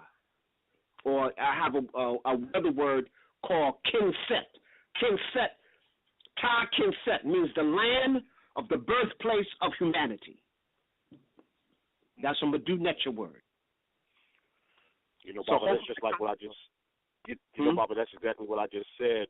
or I have another word called Kinset. Kinset, Ta Kinset means the land of the birthplace of humanity. That's a Medu Ntr word. You know, Baba, that's just like what I just. You know, Baba, that's exactly what I just said.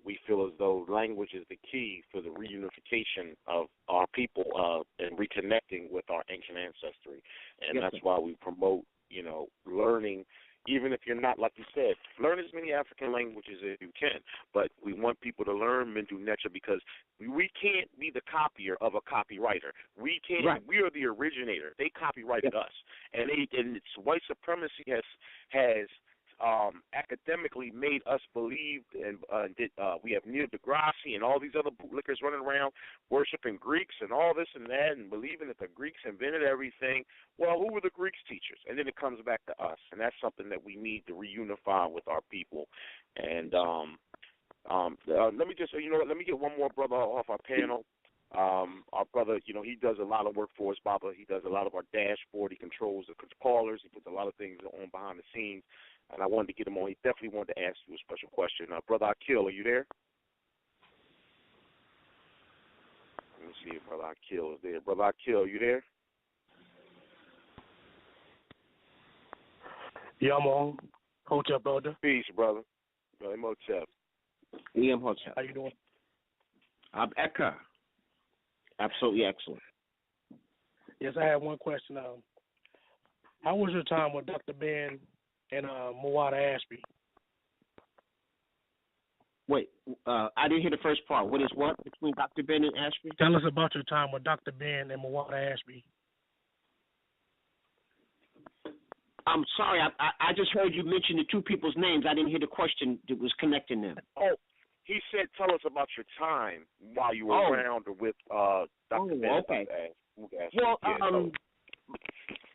We feel as though language is the key for the reunification of our people and reconnecting with our ancient ancestry, and that's why we promote, you know, learning. Even if you're not, like you said, learn as many African languages as you can. But we want people to learn Mdw Ntr because we can't be the copier of a copywriter. We can't. Right. We are the originator. They copyrighted us, and it's white supremacy has academically made us believe, and we have Neil deGrasse and all these other bootlickers running around worshiping Greeks and all this and that and believing that the Greeks invented everything. Well, who were the Greeks' teachers? And then it comes back to us, and that's something that we need to reunify with our people. And let me just, you know what, let me get one more brother off our panel. Our brother, you know, he does a lot of work for us, Baba. He does a lot of our dashboard. He controls the callers. He puts a lot of things on behind the scenes. And I wanted to get him on. He definitely wanted to ask you a special question. Brother Akil, are you there? Let me see if Brother Akil is there. Brother Akil, are you there? Yeah, I'm on. Hotep, brother. Peace, brother. Brother Motep. Yeah, Hotep. How you doing? I'm Eka. Absolutely excellent. Yes, I have one question. How was your time with Dr. Ben and Muwada Ashby? Wait, I didn't hear the first part. What is what between Dr. Ben and Ashby? Tell us about your time with Dr. Ben and Muwada Ashby. I'm sorry, I just heard you mention the two people's names. I didn't hear the question that was connecting them. Oh, he said, tell us about your time while you were around or with Dr. Ben. Okay. Well,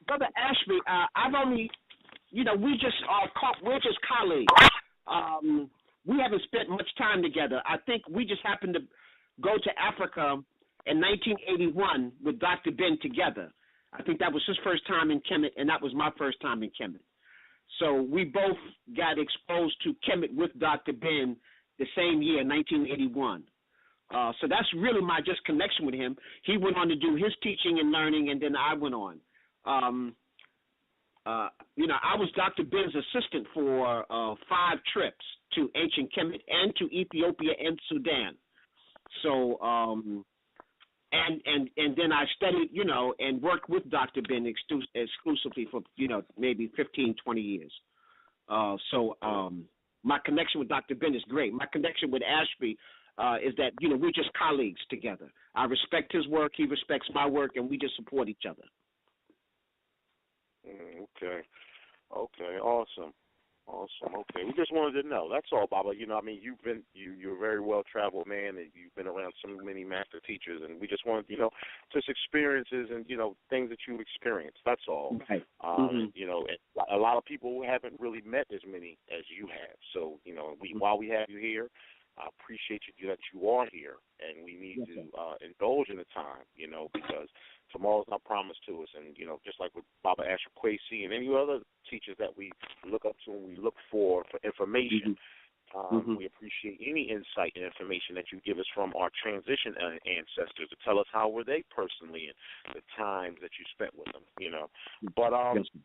Brother Ashby, I've only, you know, we're just colleagues. We haven't spent much time together. I think we just happened to go to Africa in 1981 with Dr. Ben together. I think that was his first time in Kemet, and that was my first time in Kemet. So we both got exposed to Kemet with Dr. Ben the same year, 1981. So that's really my just connection with him. He went on to do his teaching and learning, and then I went on. You know, I was Dr. Ben's assistant for 5 trips to ancient Kemet and to Ethiopia and Sudan. So, and then I studied, you know, and worked with Dr. Ben exclusively for, you know, maybe 15, 20 years. So my connection with Dr. Ben is great. My connection with Ashby is that, you know, we're just colleagues together. I respect his work, he respects my work, and we just support each other. Okay, awesome. Okay, we just wanted to know. That's all, Baba. You know, I mean, you're a very well traveled man, and you've been around so many master teachers, and we just wanted, you know, just experiences and, you know, things that you've experienced. That's all. Right. You know, a lot of people haven't really met as many as you have. So, you know, while we have you here, I appreciate you that you are here, and we need to indulge in the time, you know, because tomorrow's not promised to us. And, you know, just like with Baba Asher Kwesi and any other teachers that we look up to and we look for information, we appreciate any insight and information that you give us from our transition ancestors to tell us how were they personally and the times that you spent with them, you know. But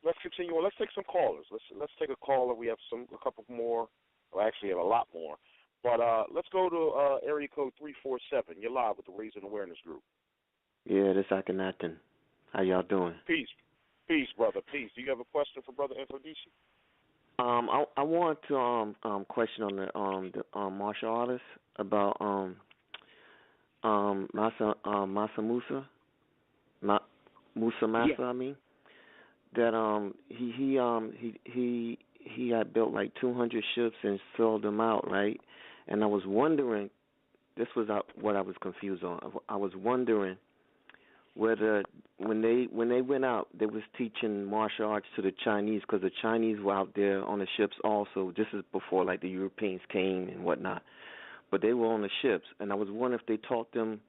let's continue on. Let's take some callers. Let's take a caller. We have a couple more. Well, actually, have a lot more. But let's go to area code 347. You're live with the Raising Awareness Group. Yeah, this is Akhenaten. How y'all doing? Peace, brother. Peace. Do you have a question for Brother Mfundishi? I want to question on the martial artists about Masa Musa. Musa Masa, yeah. I mean, that he had built like 200 ships and sold them out, right? And I was wondering, this was what I was confused on. I was wondering whether when they went out, they was teaching martial arts to the Chinese, because the Chinese were out there on the ships also. This is before like the Europeans came and whatnot, but they were on the ships, and I was wondering if they taught them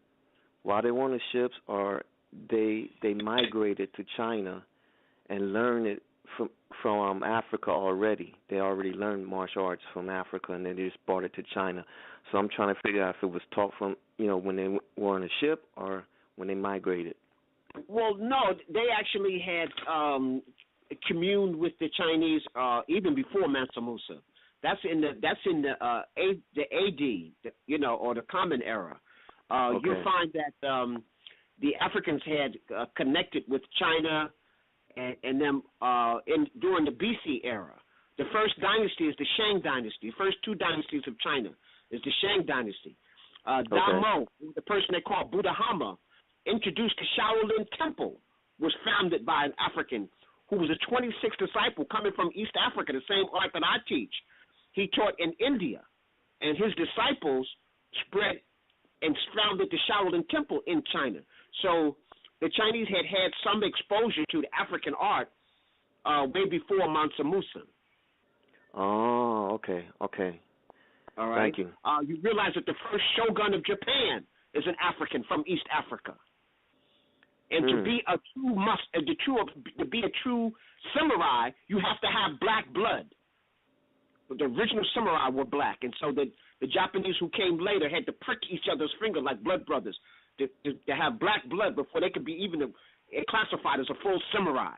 while they were on the ships, or they migrated to China and learned it from Africa already. They already learned martial arts from Africa, and then they just brought it to China. So I'm trying to figure out if it was taught from, you know, when they were on a ship or when they migrated. Well, no, they actually had communed with the Chinese even before Mansa Musa. That's in the AD, or the Common Era. You'll find that the Africans had connected with China and them during the BC era. The first dynasty is the Shang dynasty. The first two dynasties of China is the Shang dynasty. Damo, the person they call Buddha Hama, introduced the Shaolin Temple, was founded by an African who was a 26th disciple coming from East Africa, the same art that I teach. He taught in India, and his disciples spread and founded the Shaolin Temple in China. So the Chinese had some exposure to the African art way before Mansa Musa. Oh, okay. All right. Thank you. You realize that the first shogun of Japan is an African from East Africa. And to be a true samurai, you have to have black blood. But the original samurai were black, and so the Japanese who came later had to prick each other's finger like blood brothers to have black blood before they could be even classified as a full samurai.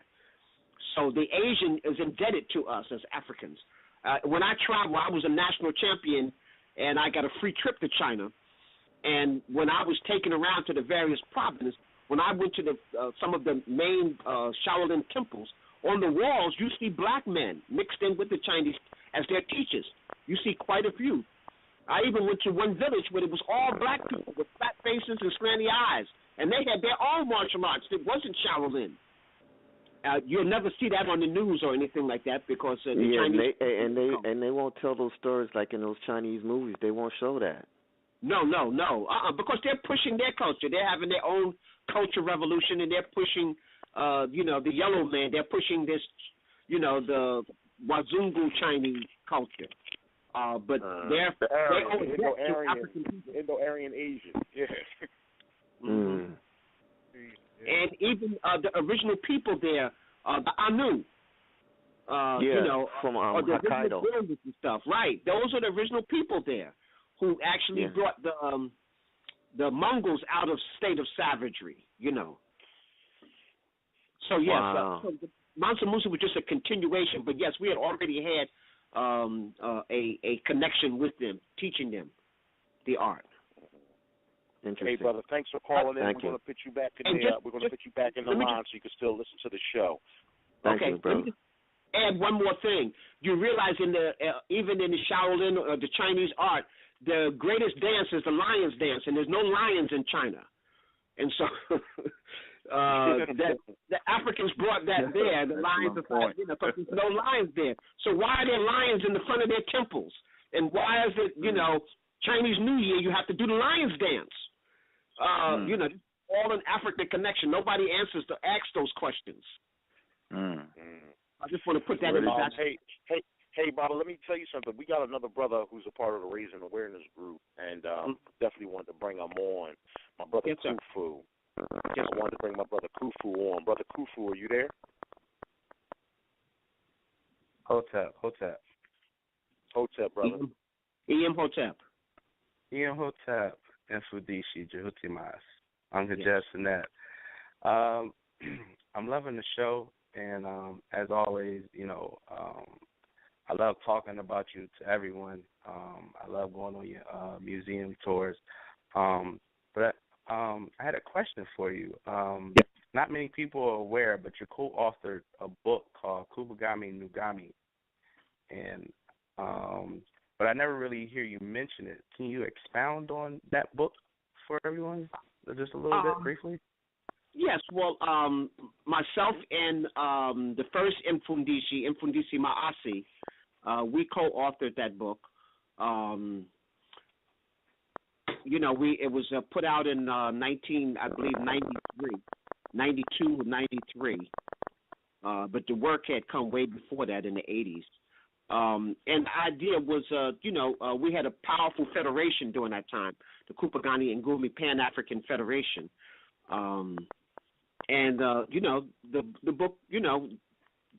So the Asian is indebted to us as Africans. When I traveled, I was a national champion, and I got a free trip to China. And when I was taken around to the various provinces, when I went to some of the main Shaolin temples, on the walls you see black men mixed in with the Chinese as their teachers. You see quite a few. I even went to one village where it was all black people with flat faces and slanty eyes, and they had their own martial arts. It wasn't Shaolin. You'll never see that on the news or anything like that because the Chinese and they won't tell those stories like in those Chinese movies. They won't show that. No. Because they're pushing their culture. They're having their own culture revolution, and they're pushing, the yellow man. They're pushing this, the Wazungu Chinese culture. But they're Indo-Aryan Asian. Yeah. Mm-hmm. And even the original people there, the Anu. From or the Hokkaido and stuff. Right. Those are the original people there who actually brought the Mongols out of state of savagery, So yes, wow. Mansa Musa was just a continuation, but yes, we had already had a connection with them, teaching them the art. Hey, brother, thanks for calling in. We're going to put you back in we're going to put you back in the line so you can still listen to the show. Thank you, brother. Let me just add one more thing. You realize even in the Shaolin or the Chinese art, the greatest dance is the lion's dance, and there's no lions in China. And so the Africans brought that there. The lions aside, because there's no lions there. So why are there lions in the front of their temples? And why is it, Chinese New Year, you have to do the lion's dance? All an African connection. Nobody asks those questions. I just want to put that in the back. Hey, Baba, let me tell you something. We got another brother who's a part of the Raising Awareness group, and definitely wanted to bring him on. My brother Kufu. I wanted to bring my brother Kufu on. Brother Kufu, are you there? Hotep, brother. Hotep. Hotep, Mfundishi Jhutyms. I'm suggesting that. I'm loving the show, and as always, I love talking about you to everyone. I love going on your museum tours. But I had a question for you. Not many people are aware, but you co-authored a book called Kubagami Nugami, and but I never really hear you mention it. Can you expound on that book for everyone, just a little bit, briefly? Yes. Well, myself and the first Mfundishi Maase, we co-authored that book. It was put out in 92 or 93. But the work had come way before that in the 80s. And the idea was, we had a powerful federation during that time, the Kupagani and Ngumi Pan-African Federation. The book,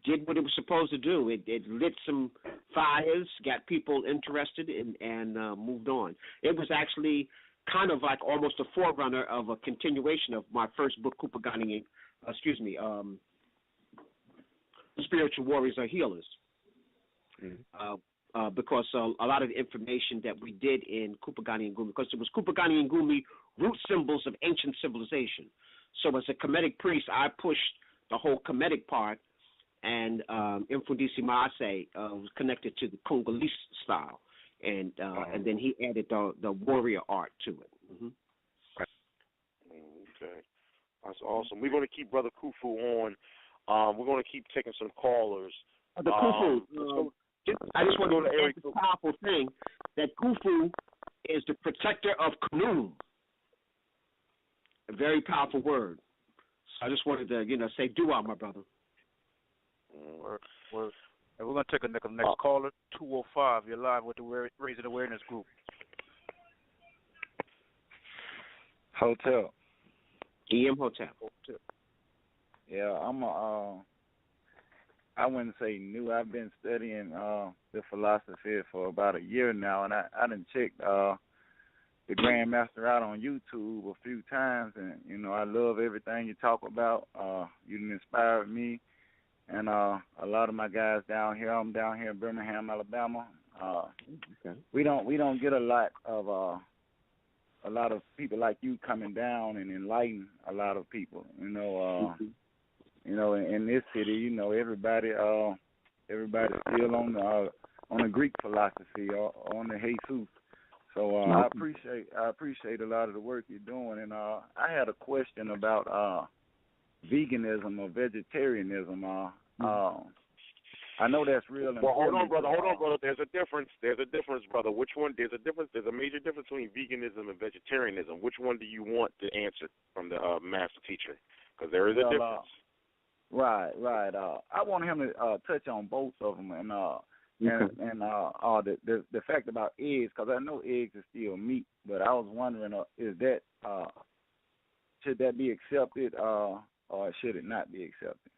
did what it was supposed to do. It lit some fires, got people interested, and moved on. It was actually kind of like almost a forerunner of a continuation of my first book, Spiritual Warriors Are Healers. Because a lot of the information that we did in Kupagani Ngumi, because it was Kupagani Ngumi, root symbols of ancient civilization. So as a Kemetic priest, I pushed the whole Kemetic part, and Mfundishi Ase was connected to the Congolese style, and then he added the warrior art to it. Okay, that's awesome. We're going to keep Brother Kufu on. We're going to keep taking some callers. The Kufu. I just want to add the powerful thing that Kufu is the protector of Kunum. A very powerful word. So I just wanted to, say dua, my brother. We're going to take a next caller, 205. You're live with the Raising Awareness Group. Hotel. EM Hotel. Yeah, I wouldn't say new. I've been studying the philosophy for about a year now, and I done checked the Grand Master out on YouTube a few times, and I love everything you talk about. You done inspired me, and a lot of my guys down here. I'm down here in Birmingham, Alabama. We don't get a lot of people like you coming down and enlighten a lot of people. In this city, everybody still on the Greek philosophy or on the Jesus. So I appreciate a lot of the work you're doing. And I had a question about veganism or vegetarianism. I know that's real important. Well, hold on, brother. There's a difference, brother. Which one? There's a difference. There's a major difference between veganism and vegetarianism. Which one do you want to answer from the master teacher? Because there is a difference. Right. I want him to touch on both of them, and the fact about eggs, because I know eggs is still meat, but I was wondering, should that be accepted, or should it not be accepted?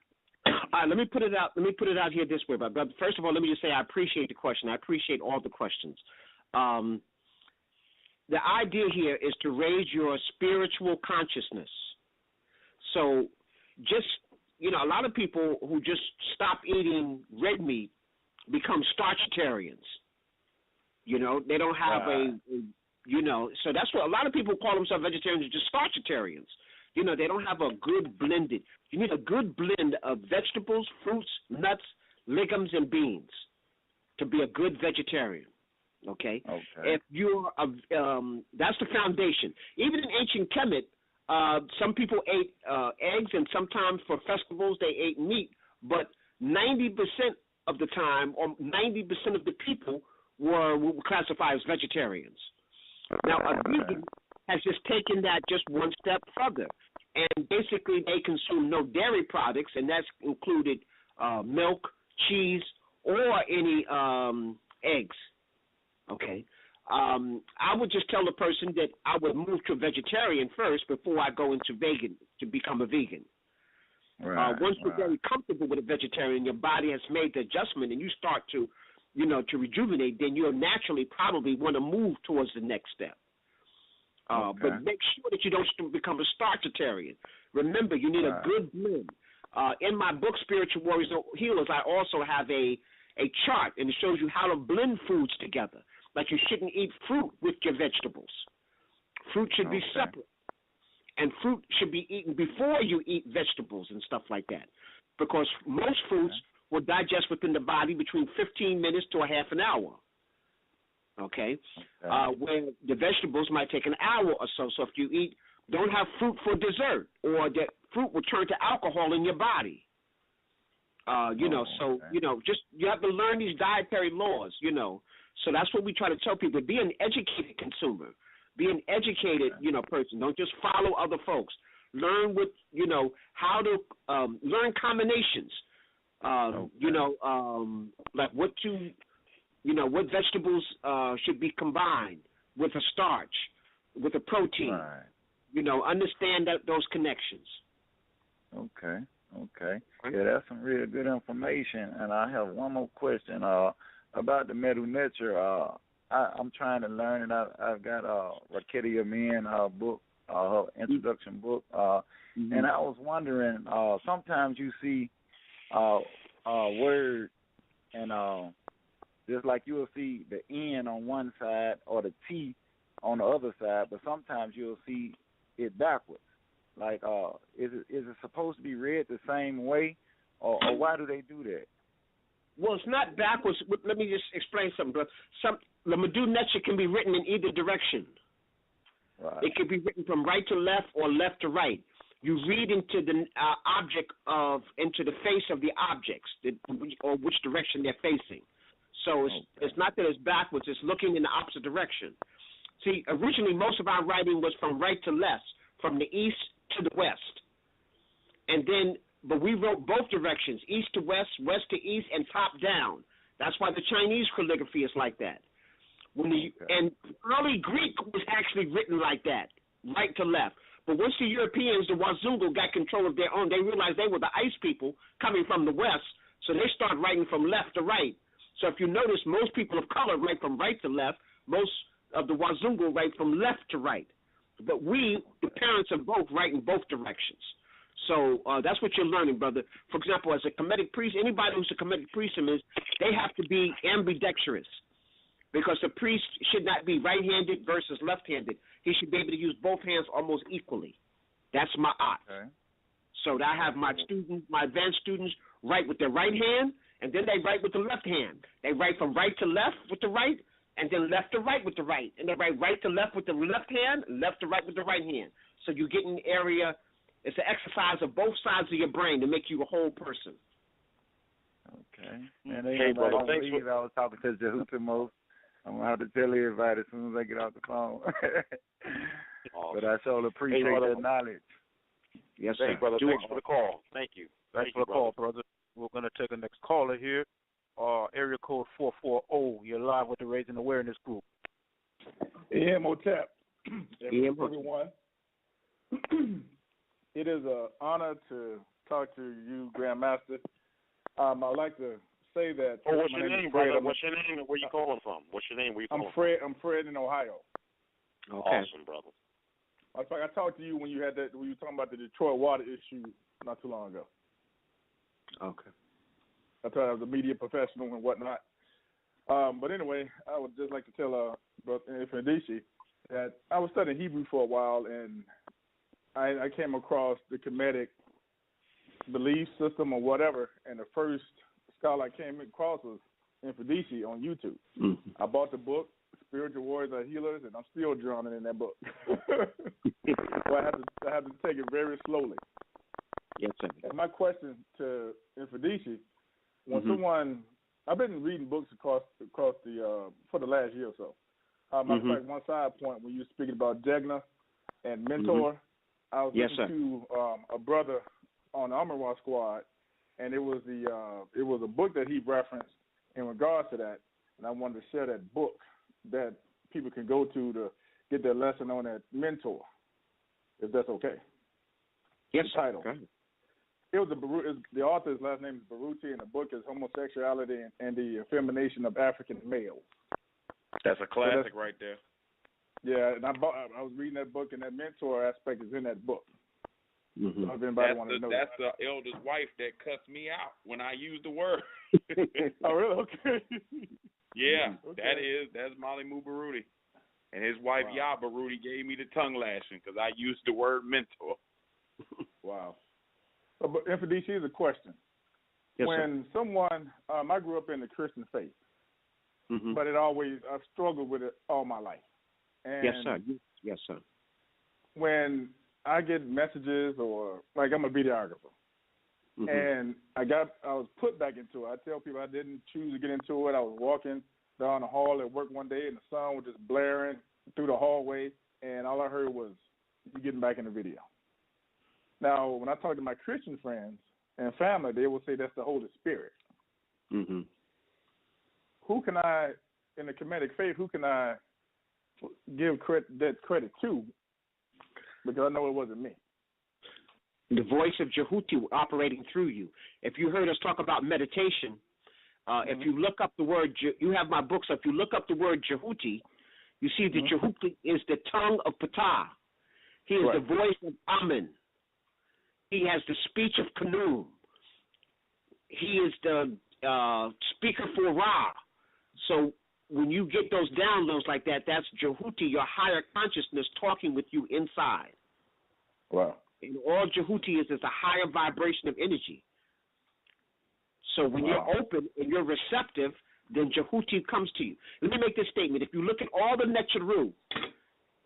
Let me put it out here this way, but first of all, let me just say I appreciate the question. I appreciate all the questions. The idea here is to raise your spiritual consciousness. So just a lot of people who just stop eating red meat become starchitarians. They don't have so that's what a lot of people call themselves vegetarians, just starchitarians. They don't have a good blended. You need a good blend of vegetables, fruits, nuts, legumes, and beans to be a good vegetarian. Okay? If you're that's the foundation. Even in ancient Kemet, some people ate eggs, and sometimes for festivals they ate meat, but 90% of the time, or 90% of the people were classified as vegetarians. Now, a vegan has just taken that just one step further, and basically they consume no dairy products, and that's included milk, cheese, or any eggs. Okay? I would just tell the person that I would move to a vegetarian first before I go into vegan to become a vegan. Once you're very comfortable with a vegetarian, your body has made the adjustment, and you start to, to rejuvenate, then you'll naturally probably want to move towards the next step. But make sure that you don't become a starchitarian. Remember, you need a good blend. In my book, Spiritual Warriors Are Healers, I also have a chart, and it shows you how to blend foods together. Like you shouldn't eat fruit with your vegetables. Fruit should be separate. And fruit should be eaten before you eat vegetables and stuff like that. Because most fruits will digest within the body between 15 minutes to a half an hour. Okay? Where the vegetables might take an hour or so. So if you don't have fruit for dessert, or that fruit will turn to alcohol in your body. Just you have to learn these dietary laws, So that's what we try to tell people. Be an educated consumer. Be an educated, person. Don't just follow other folks. Learn how to learn combinations. Like what vegetables should be combined with a starch, with a protein. Understand those connections. Okay. Yeah, that's some really good information. And I have one more question about the Medu Ntr. I'm trying to learn it. I've got Raketia Men book, her introduction book, and I was wondering. Sometimes you see word, and just like you'll see the N on one side or the T on the other side, but sometimes you'll see it backwards. Like, is it supposed to be read the same way, or why do they do that? Well, it's not backwards. Let me just explain something, bro. The Mdw Ntr can be written in either direction. Right. It can be written from right to left or left to right. You read into the object into the face of the objects, or which direction they're facing. So it's not that it's backwards. It's looking in the opposite direction. See, originally most of our writing was from right to left, from the east to the west, but we wrote both directions, east to west, west to east, and top down. That's why the Chinese calligraphy is like that. And early Greek was actually written like that, right to left. But once the Europeans, the Wazungu, got control of their own, they realized they were the ice people coming from the west, so they started writing from left to right. So if you notice, most people of color write from right to left. Most of the Wazungu write from left to right. But we, the parents of both, write in both directions. So that's what you're learning, brother. For example, as a Comedic priest, anybody who's a Comedic priest, they have to be ambidextrous, because the priest should not be right-handed versus left-handed. He should be able to use both hands almost equally. That's my art. Okay. So I have my students, my advanced students, write with their right hand, and then they write with the left hand. They write from right to left with the right, and then left to right with the right. And they write right to left with the left hand, left to right with the right hand. So you get an area. It's an exercise of both sides of your brain to make you a whole person. Okay. And hey, brother, I was talking to Jhutyms. I'm going to have to tell everybody as soon as I get off the phone. But I sure appreciate that knowledge. Yes, sir. Hey, brother, thanks for the call. Thank you. Thanks for the call, brother. We're going to take the next caller here. Area code 440. You're live with the Raising Awareness Group. Ntr. Everyone. It is an honor to talk to you, Grandmaster. I'd like to say that. What's your name, brother? What's your name and where you calling from? What's your name? Where you calling from? I'm Fred in Ohio. Okay. Awesome, brother. I talked to you when you were talking about the Detroit water issue not too long ago. Okay. I thought I was a media professional and whatnot. But anyway, I would just like to tell Mfundishi that I was studying Hebrew for a while, and I came across the Comedic belief system or whatever, and the first scholar I came across was Mfundishi on YouTube. Mm-hmm. I bought the book, Spiritual Warriors Are Healers, and I'm still drowning in that book. So I have to take it very slowly. Yes, sir. And my question to Mfundishi, when someone, I've been reading books across the for the last year or so. Matter of fact, one side point when you were speaking about Jegna and Mentor, I was listening to a brother on the Amara Squad, and it was a book that he referenced in regards to that, and I wanted to share that book that people can go to get their lesson on that Mentor, if that's okay. Yes. The title. Okay. It was the author's last name is Baruti, and the book is Homosexuality and the Effemination of African Males. That's a classic right there. Yeah, and I was reading that book, and that mentor aspect is in that book. Mm-hmm. So if anybody want to know that's the elder's wife that cussed me out when I used the word. Oh, really? Okay. Yeah, okay. That's Molly Baruti. And his wife, Ya Baruti, gave me the tongue lashing because I used the word mentor. Wow. But Mfundishi, here's a question. Yes, when someone, I grew up in the Christian faith, but I've struggled with it all my life. And yes, sir. Yes, sir. When I get messages or, like, I'm a videographer, and I was put back into it. I tell people I didn't choose to get into it. I was walking down the hall at work one day, and the sun was just blaring through the hallway, and all I heard was, "You getting back in the video." Now, when I talk to my Christian friends and family, they will say that's the Holy Spirit. Mm-hmm. Who can I, in the Comedic faith, who can I give that credit to? Because I know it wasn't me. The voice of Jhutyms operating through you. If you heard us talk about meditation, If you look up the word, you have my book, so if you look up the word Jhuty, you see that Jhuty is the tongue of Ptah. He is the voice of Amen. He has the speech of Canaan. He is the speaker for Ra. So when you get those downloads like that, that's Jhuty, your higher consciousness talking with you inside. Wow. And all Jhuty is a higher vibration of energy. So when you're open and you're receptive, then Jhuty comes to you. Let me make this statement. If you look at all the Netcharu,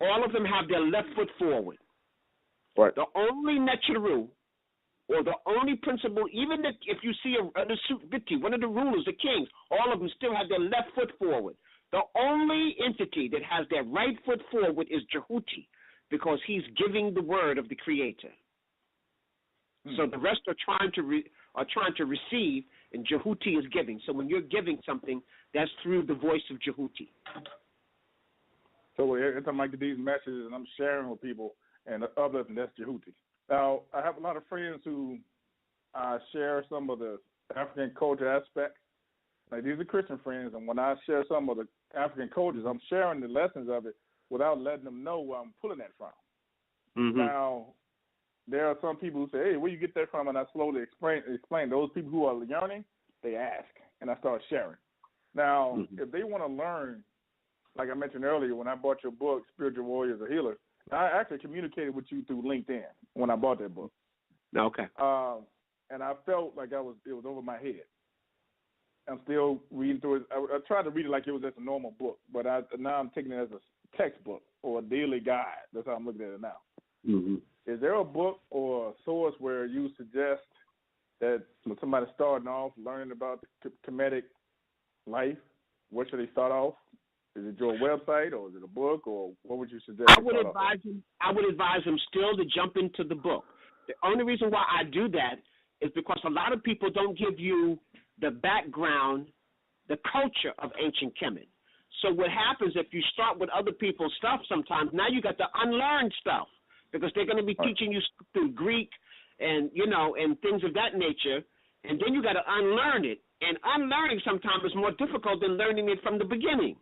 all of them have their left foot forward. Right. The only Netcharu, or the only principle, even if you see a Nasut Biti, one of the rulers, the kings, all of them still have their left foot forward. The only entity that has their right foot forward is Jhuty, because he's giving the word of the Creator. So the rest are trying to receive, and Jhuty is giving. So when you're giving something, that's through the voice of Jhuty. So every time I get these messages and I'm sharing with people and uplifting, that's Jhuty. Now, I have a lot of friends who share some of the African culture aspects. Like, these are Christian friends, and when I share some of the African cultures, I'm sharing the lessons of it without letting them know where I'm pulling that from. Now, there are some people who say, hey, where you get that from? And I slowly explain. Those people who are yearning, they ask, and I start sharing. Now, if they want to learn, like I mentioned earlier, when I bought your book, Spiritual Warriors or Healers, I actually communicated with you through LinkedIn when I bought that book. Okay. And I felt like it was over my head. I'm still reading through it. I tried to read it like it was just a normal book, but now I'm taking it as a textbook or a daily guide. That's how I'm looking at it now. Is there a book or a source where you suggest that when somebody's starting off learning about the Comedic life, where should they start off? Is it your website or is it a book, or what would you suggest? I would advise them still to jump into the book. The only reason why I do that is because a lot of people don't give you the background, the culture of ancient Kemet. So what happens if you start with other people's stuff sometimes, now you got to unlearn stuff, because they're going to be teaching you through Greek and, and things of that nature, and then you got to unlearn it. And unlearning sometimes is more difficult than learning it from the beginning.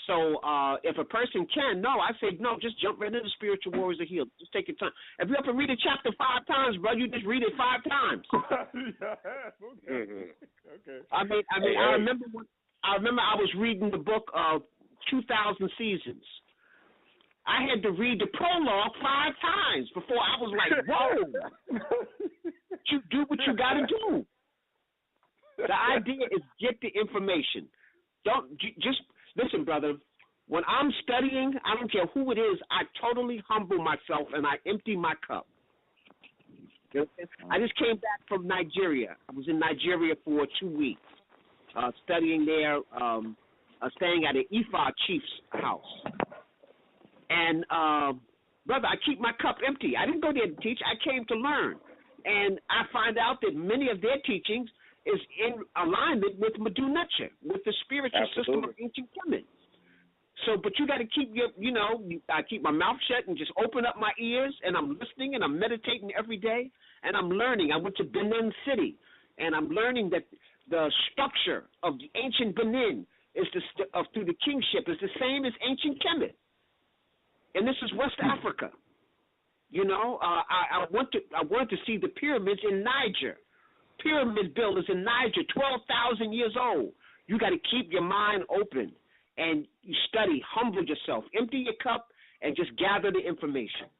So if a person can, I say, just jump right into Spiritual Warriors of Healers. Just take your time. If you have to read a chapter 5 times, bro, you just read it 5 times. Okay. I remember I was reading the book of 2000 Seasons. I had to read the prologue 5 times before I was like, whoa. You do what you got to do. The idea is get the information. Don't just listen, brother. When I'm studying, I don't care who it is, I totally humble myself and I empty my cup. I just came back from Nigeria. I was in Nigeria for 2 weeks, studying there, staying at an Ifa chief's house. And, brother, I keep my cup empty. I didn't go there to teach. I came to learn. And I find out that many of their teachings is in alignment with Medu Ntr, with the spiritual system of ancient Kemet. So, but you got to keep I keep my mouth shut and just open up my ears, and I'm listening and I'm meditating every day, and I'm learning. I went to Benin City, and I'm learning that the structure of the ancient Benin is through the kingship is the same as ancient Kemet, and this is West Africa. I want to see the pyramids in Niger. Pyramid builders in Niger, 12,000 years old. You got to keep your mind open and you study, humble yourself, empty your cup, and just gather the information.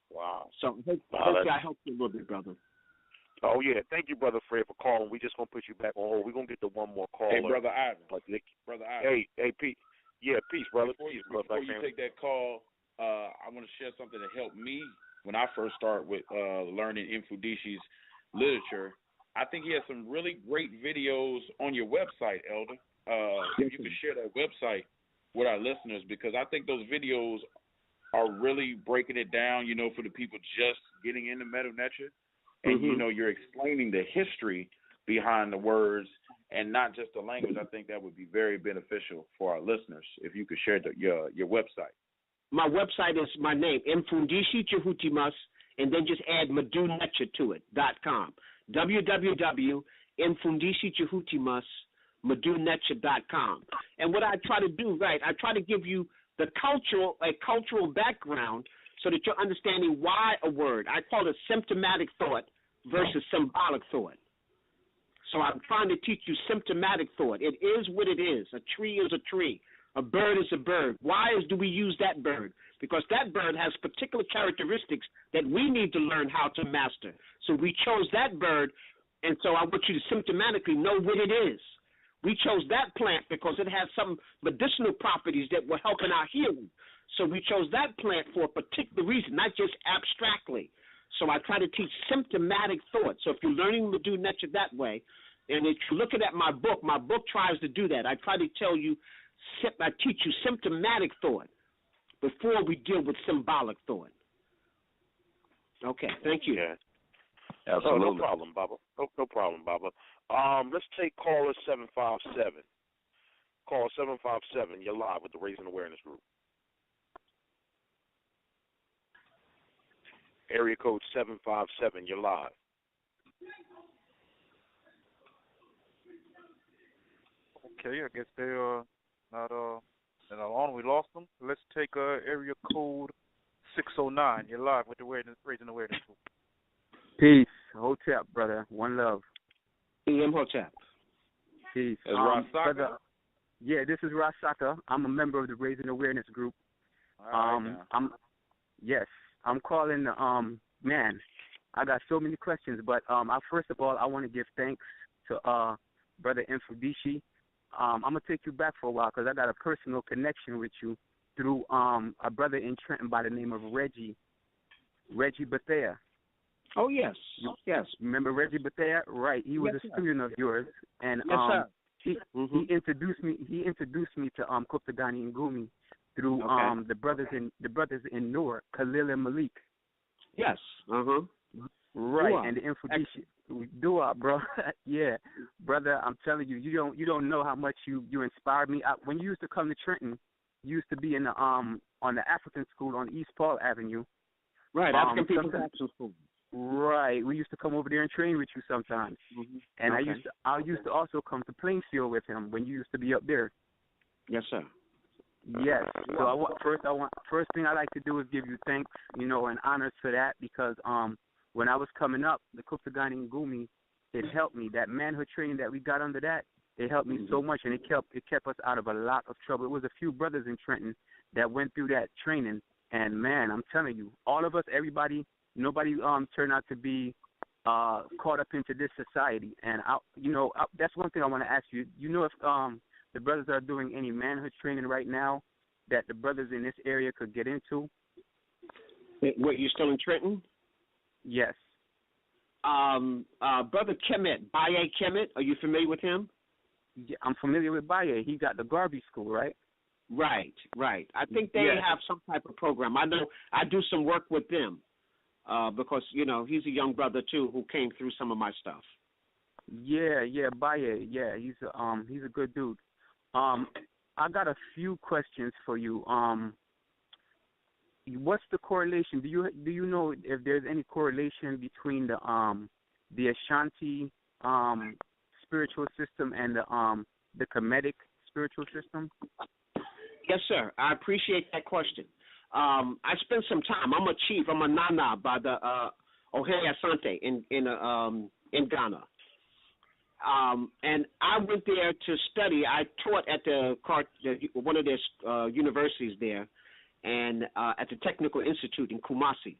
Wow. So hopefully I helped you a little bit, brother. Oh, yeah. Thank you, Brother Fred, for calling. We're just going to put you back on hold. We're going to get to one more caller. Hey, Brother Ivan. Hey, Pete. Yeah, peace, brother. Before you take that call, I want to share something that helped me when I first started with learning Mfundishi's literature. I think he has some really great videos on your website, Elder. If you could share that website with our listeners, because I think those videos are really breaking it down, for the people just getting into Medu Ntr. And, you're explaining the history behind the words and not just the language. I think that would be very beneficial for our listeners if you could share your website. My website is my name, Mfundishi Jhutyms, and then just add Mdw Ntr to it, .com. Mfundishi Jhutyms, MdwNetcha.com. And what I try to do, right, I try to give you a cultural background so that you're understanding why a word. I call it symptomatic thought versus symbolic thought. So I'm trying to teach you symptomatic thought. It is what it is. A tree is a tree. A bird is a bird. Why do we use that bird? Because that bird has particular characteristics that we need to learn how to master. So we chose that bird, and so I want you to symptomatically know what it is. We chose that plant because it has some medicinal properties that were helping our healing. So we chose that plant for a particular reason, not just abstractly. So I try to teach symptomatic thought. So if you're learning Medu Ntr that way, and if you're looking at my book tries to do that. I try to tell you, I teach you symptomatic thought before we deal with symbolic thought. Okay, thank you. Yeah. Absolutely. No problem, Baba. No problem, Baba. Let's take caller 757. Call 757. You're live with the Raising Awareness Group. Area code 757. You're live. Okay, I guess they are not on. We lost them. Let's take area code 609. You're live with the Raising Awareness Group. Peace. Hotep, brother. One love. E.M. Hotep. Peace. Brother, yeah, this is Rasaka. I'm a member of the Raising Awareness Group. I'm calling, man, I got so many questions, but first of all, I want to give thanks to Brother Mfundishi. I'm going to take you back for a while because I got a personal connection with you through a brother in Trenton by the name of Reggie Bethea. Oh, yes. Yes. Remember Reggie Bethea? Right. He was a student of yours. And he introduced me to Kuptagani Ngumi through the brothers in Noor, Khalil and Malik. Yes. Right. Dua. And the Mfundishi Dua, bro. Yeah. Brother, I'm telling you, you don't know how much you inspired me. When you used to come to Trenton, you used to be in the on the African school on East Paul Avenue. Right, African People's Action School. Right. We used to come over there and train with you sometimes. And I used to also come to Plainfield with him when you used to be up there. Yes, sir. Yes. So first thing I like to do is give you thanks, and honors for that because when I was coming up, the Kuptagani Ngumi, it helped me. That manhood training that we got under that, it helped me so much, and it kept us out of a lot of trouble. It was a few brothers in Trenton that went through that training, and man, I'm telling you, all of us, everybody, nobody turned out to be caught up into this society. And that's one thing I want to ask you. If the brothers are doing any manhood training right now that the brothers in this area could get into? Wait, you still in Trenton? Yes. Brother Kemet, Baye Kemet, are you familiar with him? Yeah, I'm familiar with Baye. He got the Garvey School, right? Right. I think they have some type of program. I know I do some work with them because, he's a young brother, too, who came through some of my stuff. Yeah, Baye. Yeah, he's a good dude. I got a few questions for you. What's the correlation? Do you know if there's any correlation between the Ashanti spiritual system and the Comedic spiritual system? Yes, sir. I appreciate that question. I spent some time. I'm a chief. I'm a Nana by the Ohene Asante in Ghana. And I went there to study. I taught at one of their universities there, and at the Technical Institute in Kumasi.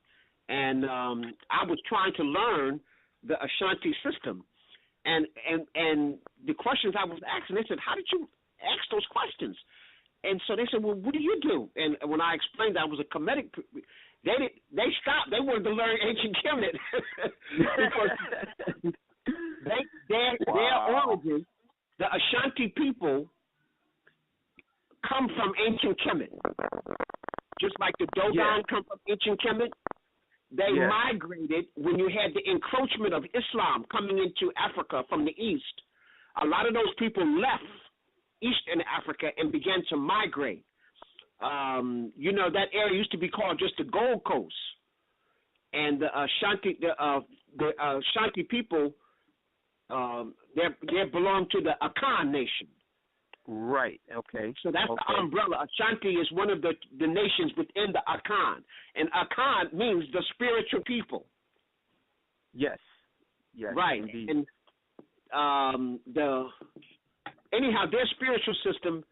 And I was trying to learn the Ashanti system. And the questions I was asking, they said, how did you ask those questions? And so they said, well, what do you do? And when I explained I was a Comedic, they stopped. They wanted to learn ancient Kemet. Because their origin, the Ashanti people come from ancient Kemet. Just like the Dogon come from ancient Kemet. They migrated when you had the encroachment of Islam coming into Africa from the east. A lot of those people left Eastern Africa and began to migrate. That area used to be called just the Gold Coast. and the Ashanti people, they belong to the Akan nation. Right. Okay. So that's okay. the umbrella. Ashanti is one of the nations within the Akan, and Akan means the spiritual people. Yes. Yes. Right. Indeed. And anyhow, their spiritual system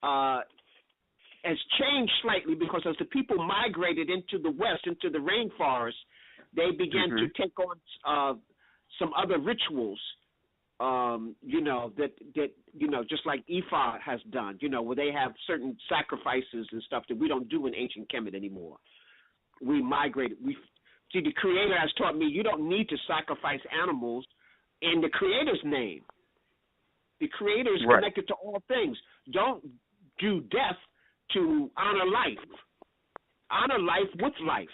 has changed slightly because as the people migrated into the west, into the rainforest, they began to take on some other rituals. That just like Ifa has done, where they have certain sacrifices and stuff that we don't do in ancient Kemet anymore. We migrated. The Creator has taught me you don't need to sacrifice animals in the Creator's name. The Creator is connected to all things. Don't do death to honor life. Honor life with life.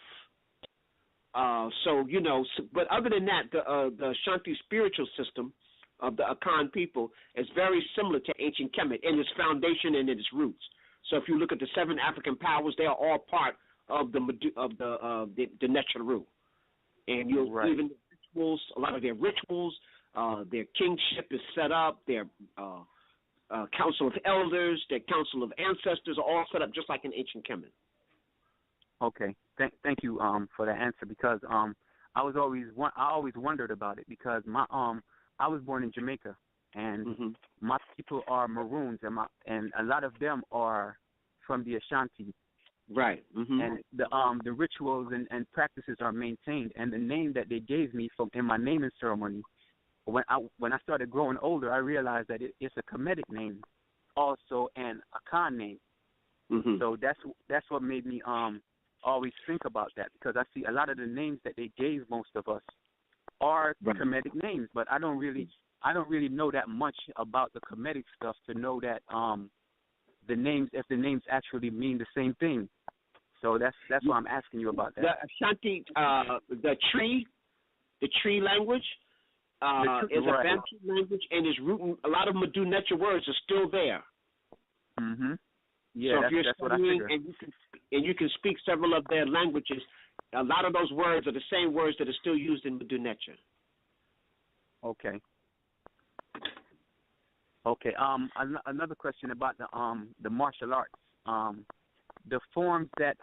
But other than that, the Ashanti spiritual system of the Akan people is very similar to ancient Kemet in its foundation and in its roots. So if you look at the 7 African powers, they are all part of the Netcharu. And even rituals, a lot of their rituals, their kingship is set up, their council of elders, their council of ancestors are all set up just like in ancient Kemet. Okay, thank you for that answer, because I always wondered about it, because I was born in Jamaica, and my people are Maroons, and a lot of them are from the Ashanti. Right. And the rituals and practices are maintained, and the name that they gave me in my naming ceremony, when I started growing older, I realized that it's a Comedic name, also an Akan name. So that's what made me always think about that, because I see a lot of the names that they gave most of us are Comedic names, but I don't really know that much about the Comedic stuff to know that the names actually mean the same thing. So that's why I'm asking you about that. The Ashanti, the tree language is a Bantu language, and is rooting. A lot of Mdw Ntr words are still there. Yeah, so if you're that's what I studying figured. and you can speak several of their languages, a lot of those words are the same words that are still used in Mdw Ntr. Okay. Another question about the martial arts. The forms that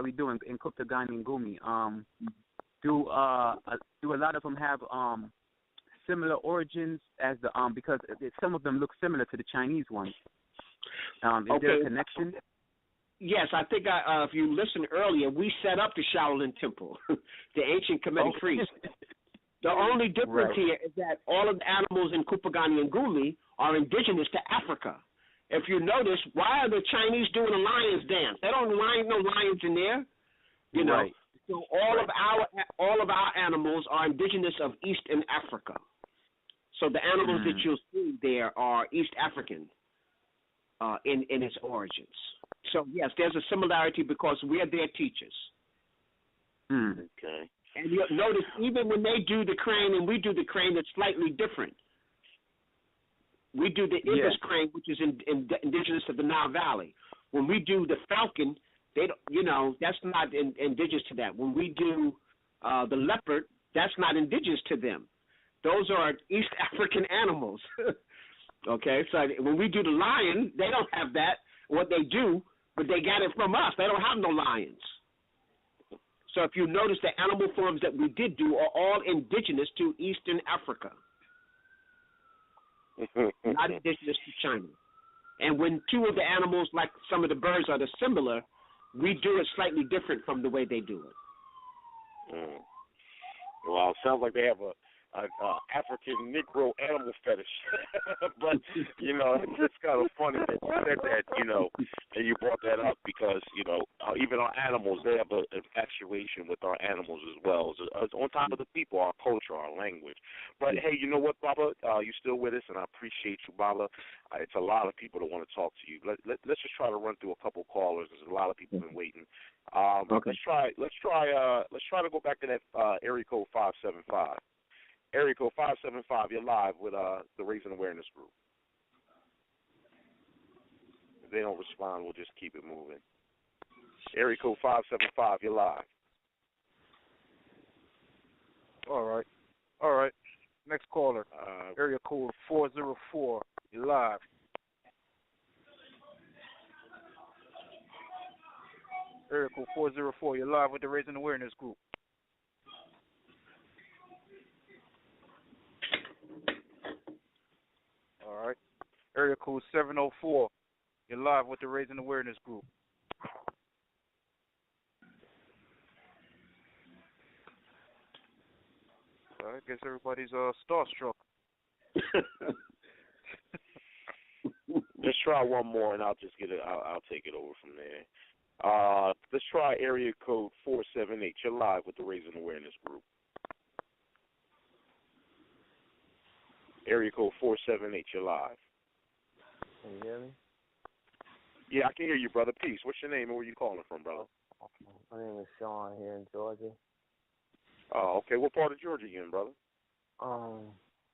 we do in Kuptagani and Gumi. Do a lot of them have similar origins as the because some of them look similar to the Chinese ones. Is there a connection? Yes, I think if you listened earlier, we set up the Shaolin Temple, the ancient Kemetic priests. The only difference here is that all of the animals in Kuptagani and Gumi are indigenous to Africa. If you notice, why are the Chinese doing a lion's dance? They don't no lions in there, you know. So all of our animals are indigenous of Eastern Africa. So the animals that you'll see there are East African in its origins. So yes, there's a similarity because we're their teachers. Okay. And you'll notice even when they do the crane and we do the crane, it's slightly different. We do the Ibis crane, which is indigenous to the Nile Valley. When we do the falcon, they don't, that's not indigenous to that. When we do the leopard, that's not indigenous to them. Those are East African animals. Okay, so when we do the lion, they don't have that. What they do, but they got it from us. They don't have no lions. So if you notice, the animal forms that we did do are all indigenous to Eastern Africa, not indigenous to China. And when two of the animals, like some of the birds, are similar, we do it slightly different from the way they do it. Well, it sounds like they have a African Negro animal fetish. But, it's just kind of funny that you said that, and you brought that up because, even our animals, they have an infatuation with our animals as well. So, on top of the people, our culture, our language. But, hey, you know what, Baba? You're still with us, and I appreciate you, Baba. It's a lot of people that want to talk to you. Let's just try to run through a couple callers. There's a lot of people been waiting. Let's try to go back to that area code 575. Area code 575, you're live with the Raising Awareness Group. If they don't respond, we'll just keep it moving. Area code 575, you're live. All right. All right. Next caller. Area code 404. You're live. Area code 404. You're live with the Raising Awareness Group. All right. Area code 704. You're live with the Raising Awareness Group. I guess everybody's starstruck. Let's try one more, and I'll just get it. I'll take it over from there. Let's try area code 478. You're live with the Raising Awareness Group. Area code 478. You're live. Can you hear me? Yeah, I can hear you, brother. Peace. What's your name and where you calling from, brother? My name is Sean here in Georgia. Oh, okay. What part of Georgia you in, brother?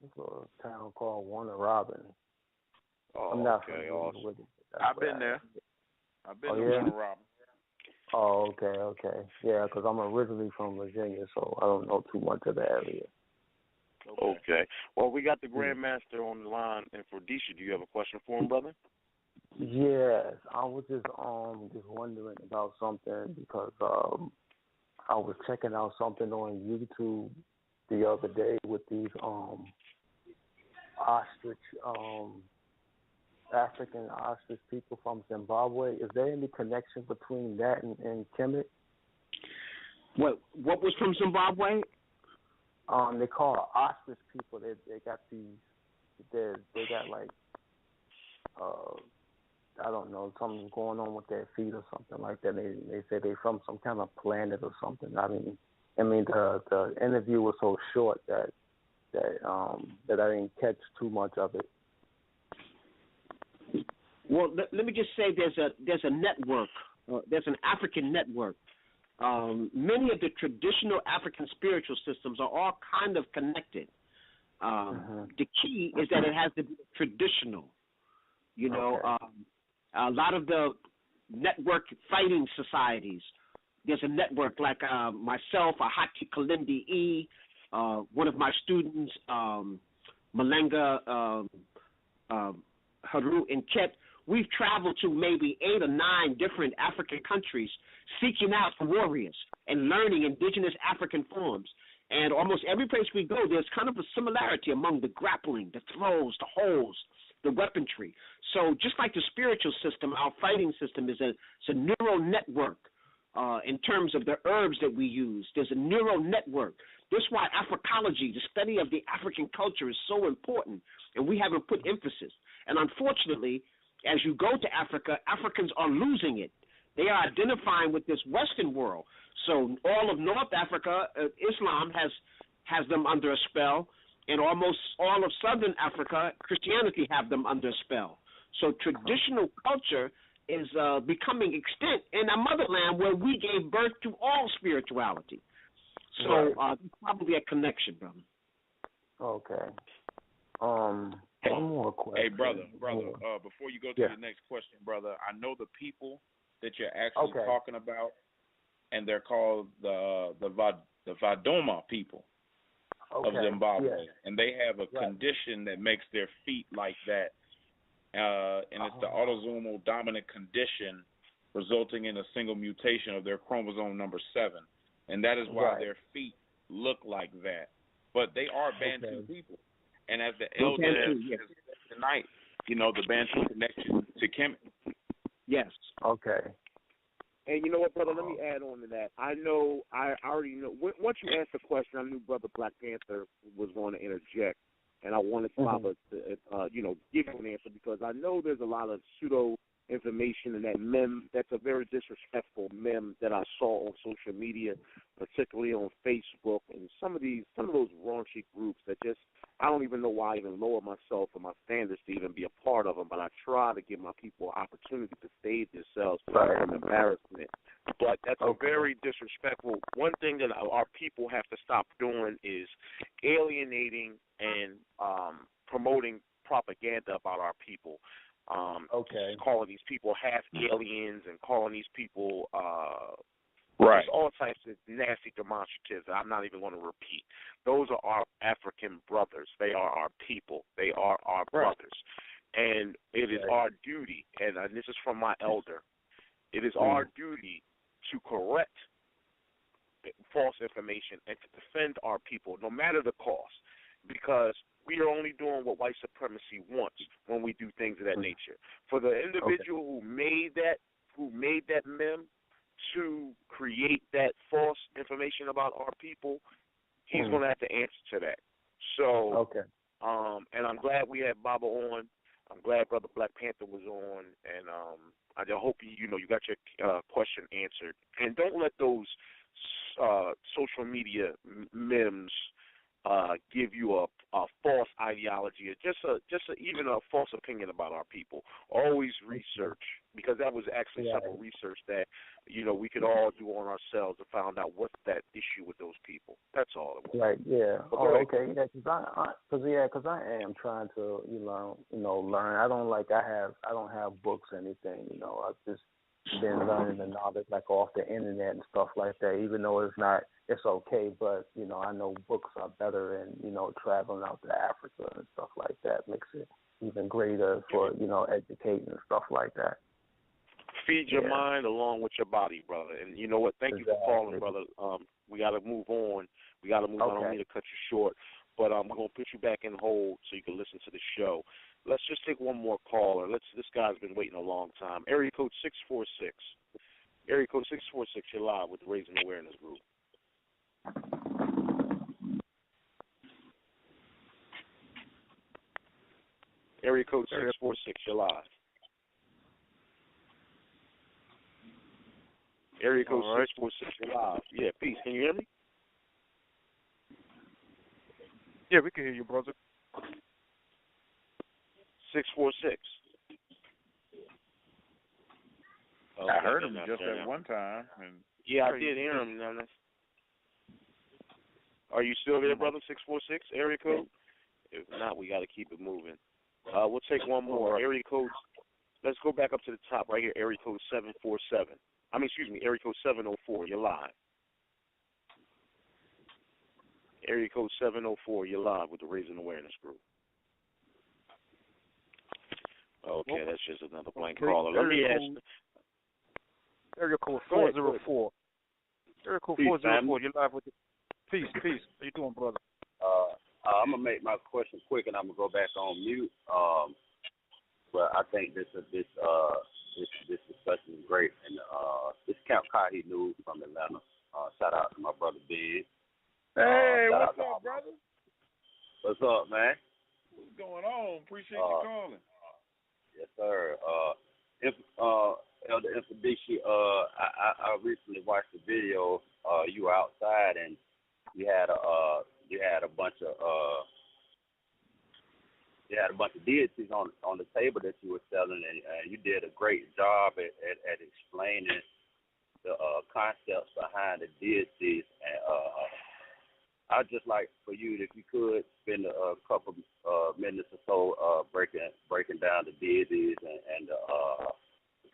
It's a town called Warner Robin. Oh, I'm not okay. familiar Awesome. with it. I've been there. I've been to Warner Robin. Oh, okay. Yeah, because I'm originally from Virginia, so I don't know too much of the area. Okay. Well, we got the Grandmaster on the line, and Mfundishi, do you have a question for him, brother? Yes, I was just wondering about something because I was checking out something on YouTube the other day with these ostrich African ostrich people from Zimbabwe. Is there any connection between that and Kemet? What was from Zimbabwe? They call ostrich people. They got these. They got like I don't know, something going on with their feet or something like that. They say they're from some kind of planet or something. I mean the interview was so short that I didn't catch too much of it. Well, let me just say there's a network. There's an African network. Many of the traditional African spiritual systems are all kind of connected. The key is that it has to be traditional. You know, a lot of the network fighting societies, there's a network like myself, Ahati Kalindi E, one of my students, Malenga Haru and Ket. We've traveled to maybe 8 or 9 different African countries seeking out warriors and learning indigenous African forms. And almost every place we go, there's kind of a similarity among the grappling, the throws, the holds, the weaponry. So just like the spiritual system, our fighting system is a neural network in terms of the herbs that we use. There's a neural network. That's why Africology, the study of the African culture, is so important, and we haven't put emphasis. And unfortunately, as you go to Africa, Africans are losing it. They are identifying with this Western world. So all of North Africa, Islam has them under a spell, and almost all of Southern Africa, Christianity have them under a spell. So traditional culture is becoming extinct in our motherland where we gave birth to all spirituality. So probably a connection, brother. Okay. One more question. Hey, brother, before you go to your next question, brother, I know the people that you're actually talking about, and they're called the Vadoma people of Zimbabwe, and they have a condition that makes their feet like that, and it's the autosomal dominant condition resulting in a single mutation of their chromosome number 7, and that is why their feet look like that. But they are Bantu people. And as the elder said tonight, you know, the Bantu connection to Kemet. Yes. Okay. And you know what, brother? Let me add on to that. I already know. Once you asked the question, I knew Brother Black Panther was going to interject, and I wanted Seba to, give you an answer because I know there's a lot of pseudo information in that meme. That's a very disrespectful meme that I saw on social media, particularly on Facebook, and some of those raunchy groups that just I don't even know why I even lower myself or my standards to even be a part of them. But I try to give my people an opportunity to save themselves from embarrassment. But that's a very disrespectful. One thing that our people have to stop doing is alienating and promoting propaganda about our people. Calling these people half aliens and calling these people There's all types of nasty demonstratives that I'm not even going to repeat. Those are our African brothers. They are our people. They are our brothers. And it is our duty, and this is from my elder, it is our duty to correct false information and to defend our people, no matter the cost, because we are only doing what white supremacy wants when we do things of that nature. For the individual who made that meme to create that false information about our people, he's going to have to answer to that. So, and I'm glad we had Baba on. I'm glad Brother Black Panther was on, and I hope you got your question answered. And don't let those social media memes give you a false ideology or even a false opinion about our people. Always research, because that was actually simple research that we could all do on ourselves to find out what's that issue with those people. That's all it was. Right. Yeah. Okay. Yeah. Because I am trying to learn. I don't have books or anything. I've just been learning the knowledge off the internet and stuff like that. Even though it's okay, but I know books are better, and traveling out to Africa and stuff like that makes it even greater for educating and stuff like that. Feed your mind along with your body, brother. And you know what? Thank you for calling, brother. We got to move on. I don't mean to cut you short, but we're going to put you back in hold so you can listen to the show. Let's just take one more caller. This guy's been waiting a long time. Area code 646. Area code 646, you're live with the Raising Awareness Group. Area code 646, you're live. Area code 646, you're live. Yeah, peace. Can you hear me? Yeah, we can hear you, brother. 646. I heard him just at one time. And yeah, I did hear him. Are you still there, brother? 646 area code? If not, we got to keep it moving. We'll take one more. Area code. Let's go back up to the top right here. Area code 747. Area code 704. You're live. Area code 704. You're live with the Raising Awareness Group. Okay, that's just another blank caller. Let me ask. Area code 404. Area code 404. You're live with the peace. How you doing, brother? I'm gonna make my question quick, and I'm gonna go back on mute. But I think this discussion is great, and this Camp Kahi News from Atlanta. Shout out to my brother Ben. Hey, what's up, brother? What's up, man? What's going on? Appreciate you calling. Yes, sir. Elder Mfundishi, I recently watched the video. You were outside, and you had a bunch of deities on the table that you were selling, and you did a great job at explaining the concepts behind the deities. And I'd just like for you, if you could, spend a couple minutes or so breaking down the deities and the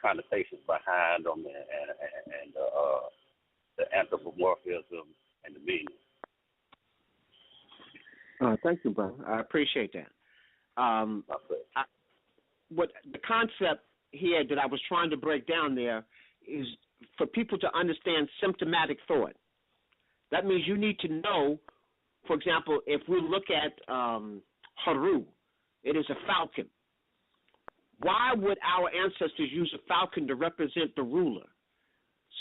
connotations behind them and the anthropomorphism and the meaning. Thank you, brother. I appreciate that. What the concept here that I was trying to break down there is for people to understand symptomatic thought. That means you need to know, for example, if we look at Haru, it is a falcon. Why would our ancestors use a falcon to represent the ruler?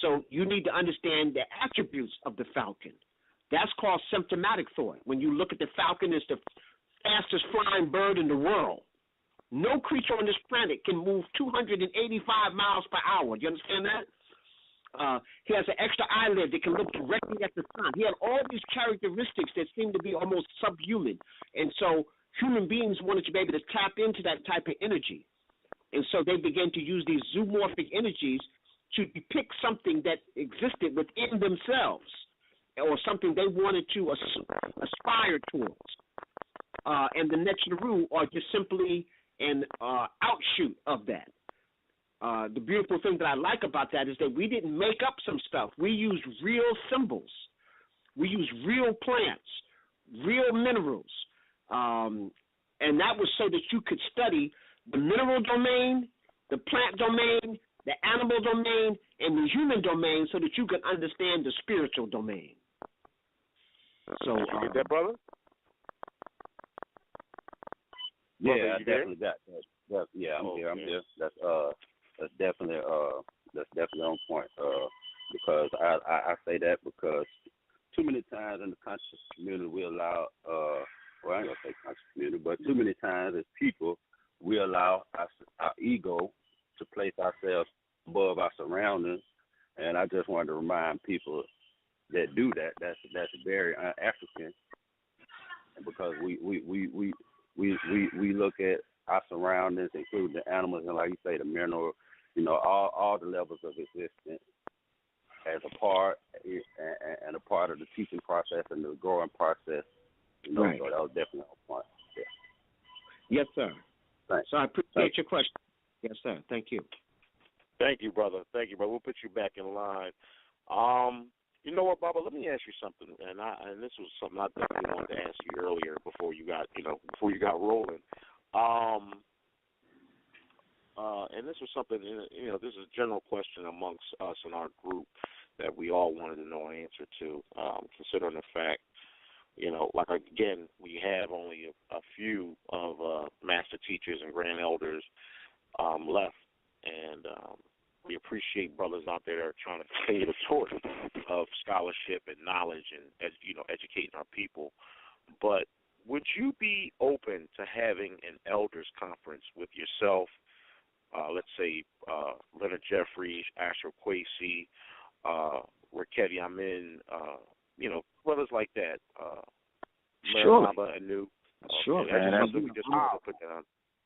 So you need to understand the attributes of the falcon. That's called symptomatic thought. When you look at the falcon, it's the fastest flying bird in the world. No creature on this planet can move 285 miles per hour. Do you understand that? He has an extra eyelid that can look directly at the sun. He had all these characteristics that seem to be almost subhuman. And so human beings wanted to be able to tap into that type of energy. And so they began to use these zoomorphic energies to depict something that existed within themselves or something they wanted to aspire towards. And the Netcharu are just simply an outshoot of that. the beautiful thing that I like about that is that we didn't make up some stuff. We used real symbols. We used real plants, real minerals. And that was so that you could study the mineral domain, the plant domain, the animal domain, and the human domain so that you could understand the spiritual domain. So, did you get that, brother? Yeah, I definitely got that. Yeah, I'm here. I'm here. That's definitely on point. Because I say that because too many times in the conscious community we allow well, I ain't gonna say conscious community, but too many times as people we allow our ego to place ourselves above our surroundings, and I just wanted to remind people that do that. That's very un-African, because we look at our surroundings, including the animals, and like you say, the mineral, all the levels of existence as a part and a part of the teaching process and the growing process. Right. So that was definitely on point. Yeah. Yes, sir. Thanks. So I appreciate your question. Yes, sir. Thank you. Thank you, brother. We'll put you back in line. You know what, Baba? Let me ask you something, and this was something I definitely wanted to ask you earlier before you got rolling. And this was something, this is a general question amongst us in our group that we all wanted to know an answer to, considering the fact, like, again, we have only a few of master teachers and grand elders left, and we appreciate brothers out there that are trying to continue the torch of scholarship and knowledge and, educating our people. But would you be open to having an elders conference with yourself, let's say Leonard Jeffries, Asher Kwesi, Raketi Amin, brothers like that, sure. Baba Anu. Sure. That's we just want to put that on.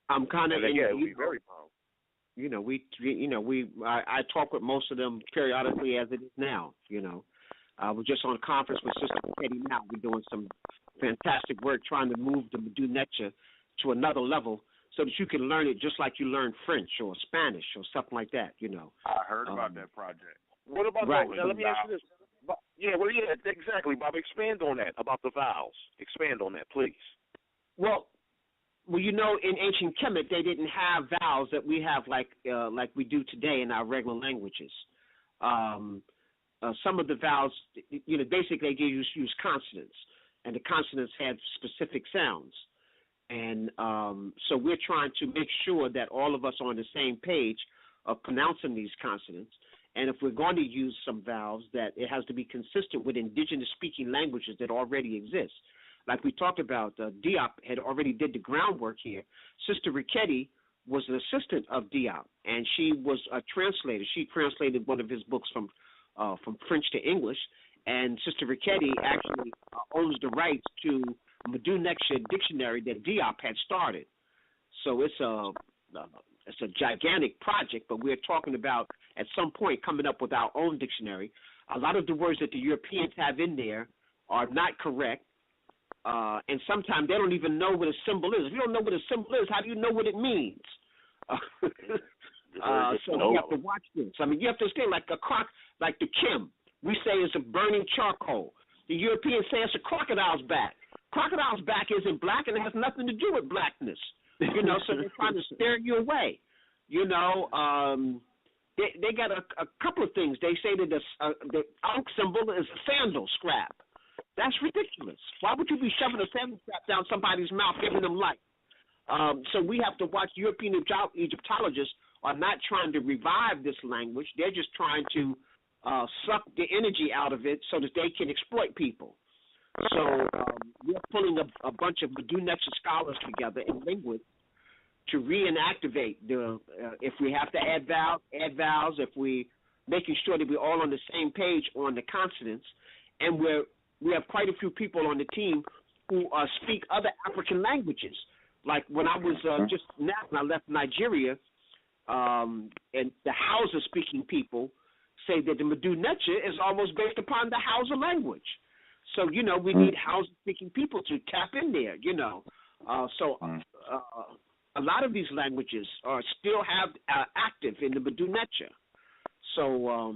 I'm kind of it would be very powerful. I talk with most of them periodically as it is now. We're just on a conference with Sister Petty now. We're doing some fantastic work trying to move the Mdw Ntr to another level so that you can learn it just like you learn French or Spanish or something like that. I heard about that project. What about right. Now, let me ask you this. Yeah, exactly, Bob. Expand on that, about the vowels. Expand on that, please. Well, in ancient Kemet, they didn't have vowels that we have like we do today in our regular languages. Some of the vowels, basically they use consonants, and the consonants had specific sounds. And so we're trying to make sure that all of us are on the same page of pronouncing these consonants. And if we're going to use some vowels, that it has to be consistent with indigenous speaking languages that already exist. Like we talked about, Diop had already did the groundwork here. Sister Raketi was an assistant of Diop, and she was a translator. She translated one of his books from French to English, and Sister Raketi actually owns the rights to Mdw Ntr dictionary that Diop had started. So it's a gigantic project, but we're talking about at some point coming up with our own dictionary. A lot of the words that the Europeans have in there are not correct. And sometimes they don't even know what a symbol is. If you don't know what a symbol is, how do you know what it means? So you have to watch this. I mean, you have to understand, like like the Kim, we say it's a burning charcoal. The Europeans say it's a crocodile's back. Crocodile's back isn't black, and it has nothing to do with blackness. So they're trying to scare you away. They got a couple of things. They say that the Ankh symbol is a sandal strap. That's ridiculous. Why would you be shoving a sandal strap down somebody's mouth, giving them life? So we have to watch. European Egyptologists are not trying to revive this language. They're just trying to suck the energy out of it so that they can exploit people. So we're pulling a bunch of Mdw Ntr scholars together and linguists to reinactivate if we have to add vowels, if we making sure that we're all on the same page on the consonants, and we have quite a few people on the team who speak other African languages. Like when I was just now, when I left Nigeria, and the Hausa-speaking people say that the Mdw Ntr is almost based upon the Hausa language. So, we need Hausa-speaking people to tap in there, a lot of these languages are still have active in the Mdw Ntr. So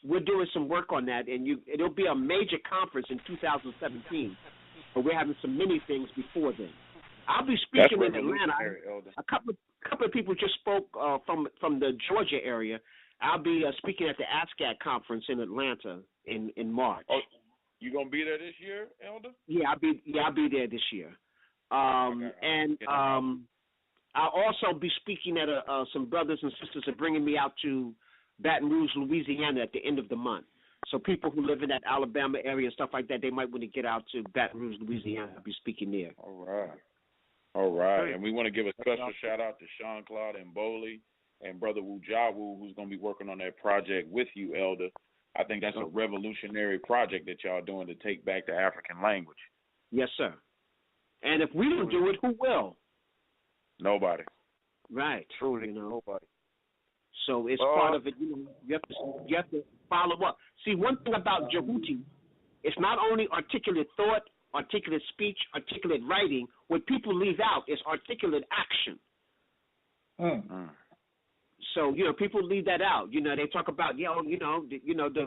we're doing some work on that, and it'll be a major conference in 2017. But we're having some many things before then. I'll be speaking in Atlanta. A couple of people just spoke from the Georgia area. I'll be speaking at the ASCAT conference in Atlanta in March. Oh, you gonna be there this year, Elder? Yeah, I'll be there this year. I'll also be speaking at some brothers and sisters are bringing me out to Baton Rouge, Louisiana at the end of the month. So people who live in that Alabama area and stuff like that, they might want to get out to Baton Rouge, Louisiana. I'll be speaking there. All right. And we want to give a special shout out to Sean Claude and Bowley and Brother Wu Jawu, who's going to be working on that project with you, Elder. I think that's a revolutionary project that y'all doing to take back the African language. Yes, sir. And if we don't do it, who will? Nobody. Right. Truly, nobody. So it's part of it. You have to follow up. See, one thing about Djibouti, it's not only articulate thought, articulate speech, articulate writing. What people leave out is articulate action. So people leave that out. They talk about the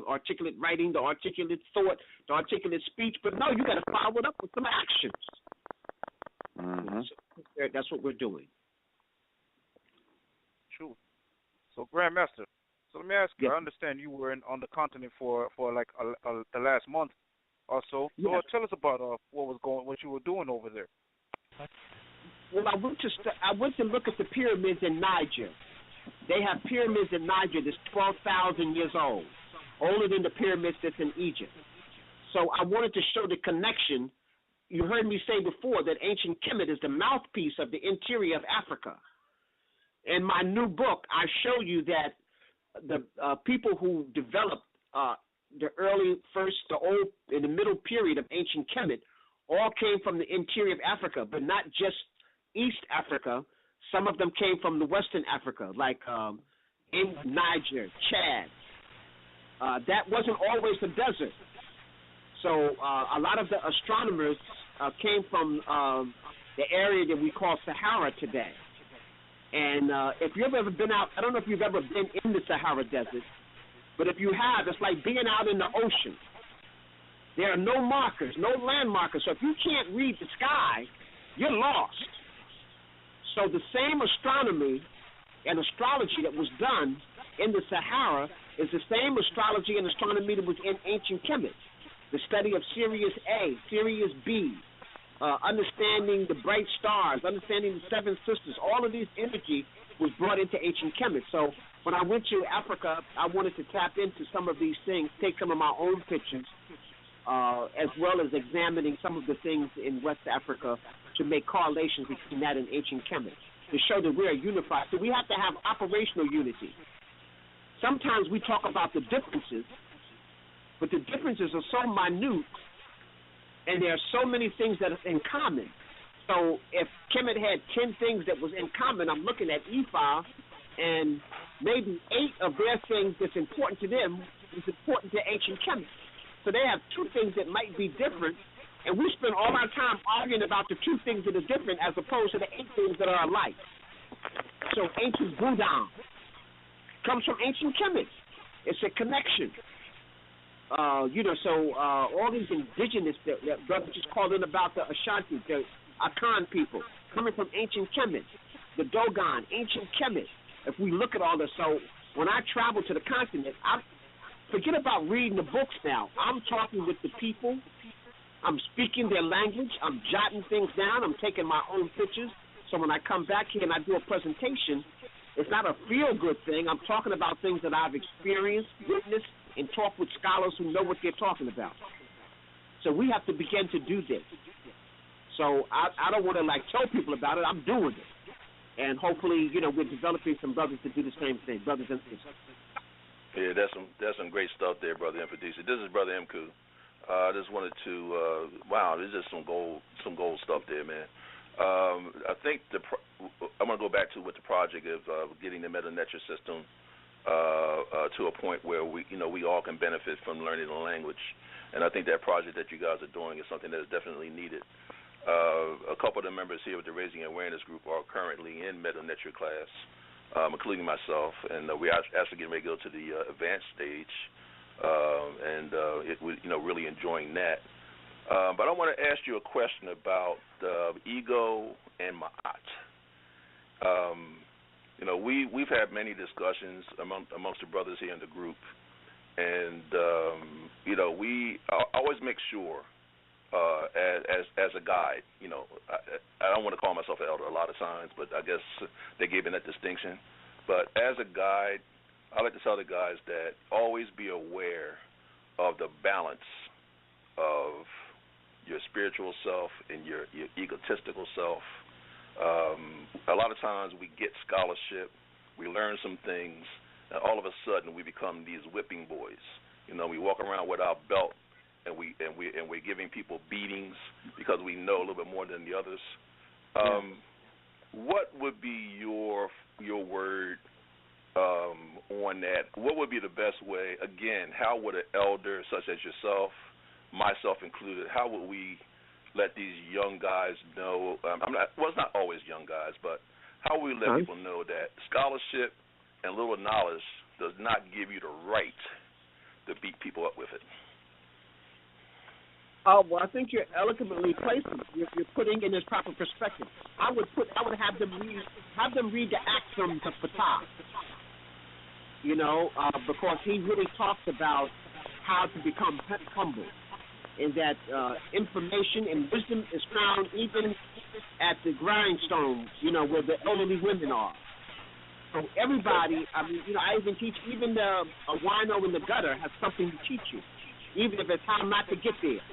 articulate writing, the articulate thought, the articulate speech, but no, you got to follow it up with some actions. So that's what we're doing. True. So, Grandmaster, let me ask you. I understand you were on the continent for like the last month or so. Yes. Tell us about what you were doing over there. Well, I went to look at the pyramids in Niger. They have pyramids in Niger that's 12,000 years old, older than the pyramids that's in Egypt. So I wanted to show the connection. You heard me say before that ancient Kemet is the mouthpiece of the interior of Africa. In my new book, I show you that the people who developed the middle period of ancient Kemet all came from the interior of Africa, but not just East Africa. Some of them came from the Western Africa, like in Niger, Chad. That wasn't always the desert. So a lot of the astronomers came from the area that we call Sahara today. And if you've ever been out, I don't know if you've ever been in the Sahara Desert, but if you have, it's like being out in the ocean. There are no markers, no land markers. So if you can't read the sky, you're lost. So the same astronomy and astrology that was done in the Sahara is the same astrology and astronomy that was in ancient Kemet. The study of Sirius A, Sirius B, understanding the bright stars, understanding the seven sisters, all of these energy was brought into ancient Kemet. So when I went to Africa, I wanted to tap into some of these things, take some of my own pictures, as well as examining some of the things in West Africa to make correlations between that and ancient Kemet, to show that we're unified. So we have to have operational unity. Sometimes we talk about the differences, but the differences are so minute, and there are so many things that are in common. So if Kemet had 10 things that was in common, I'm looking at E-file, and maybe 8 of their things that's important to them is important to ancient Kemet. So they have 2 things that might be different, and we spend all our time arguing about the 2 things that are different as opposed to the 8 things that are alike. So ancient Buddha comes from ancient Kemet. It's a connection. All these indigenous that brother just called in about the Ashanti, the Akan people, coming from ancient Kemet, the Dogon, ancient Kemet. If we look at all this, so when I travel to the continent, I forget about reading the books now. I'm talking with the people. I'm speaking their language. I'm jotting things down. I'm taking my own pictures. So when I come back here and I do a presentation, it's not a feel-good thing. I'm talking about things that I've experienced, witnessed, and talked with scholars who know what they're talking about. So we have to begin to do this. So I don't want to tell people about it. I'm doing it. And hopefully, we're developing some brothers to do the same thing, brothers and sisters. Yeah, that's some great stuff there, Brother Mfundishi. This is Brother Mku. I just wanted to, there's just some gold stuff there, man. I think I'm going to go back to what the project is, getting the Mdw Ntr system to a point where we all can benefit from learning the language. And I think that project that you guys are doing is something that is definitely needed. A couple of the members here with the Raising Awareness group are currently in Mdw Ntr class, including myself, and we are actually getting ready to go to the advanced stage, really enjoying that. But I want to ask you a question about ego and Ma'at. We've had many discussions amongst the brothers here in the group, and we always make sure, as a guide, I don't want to call myself an elder a lot of times, but I guess they gave me that distinction. But as a guide, I like to tell the guys that always be aware of the balance of your spiritual self and your egotistical self. A lot of times we get scholarship, we learn some things, and all of a sudden we become these whipping boys. We walk around with our belt, and we're giving people beatings because we know a little bit more than the others. What would be your word on that? What would be the best way? Again, how would an elder such as yourself, myself included, how would we let these young guys know? It's not always young guys, but how would we let people know that scholarship and little knowledge does not give you the right to beat people up with it? Oh, well, I think you're eloquently placed. You're putting in its proper perspective. I would have them read the Axioms of Fatah. Because he really talks about how to become humble, and that information and wisdom is found even at the grindstone, where the elderly women are. So everybody, I even teach, even a wino in the gutter has something to teach you, even if it's how not to get there.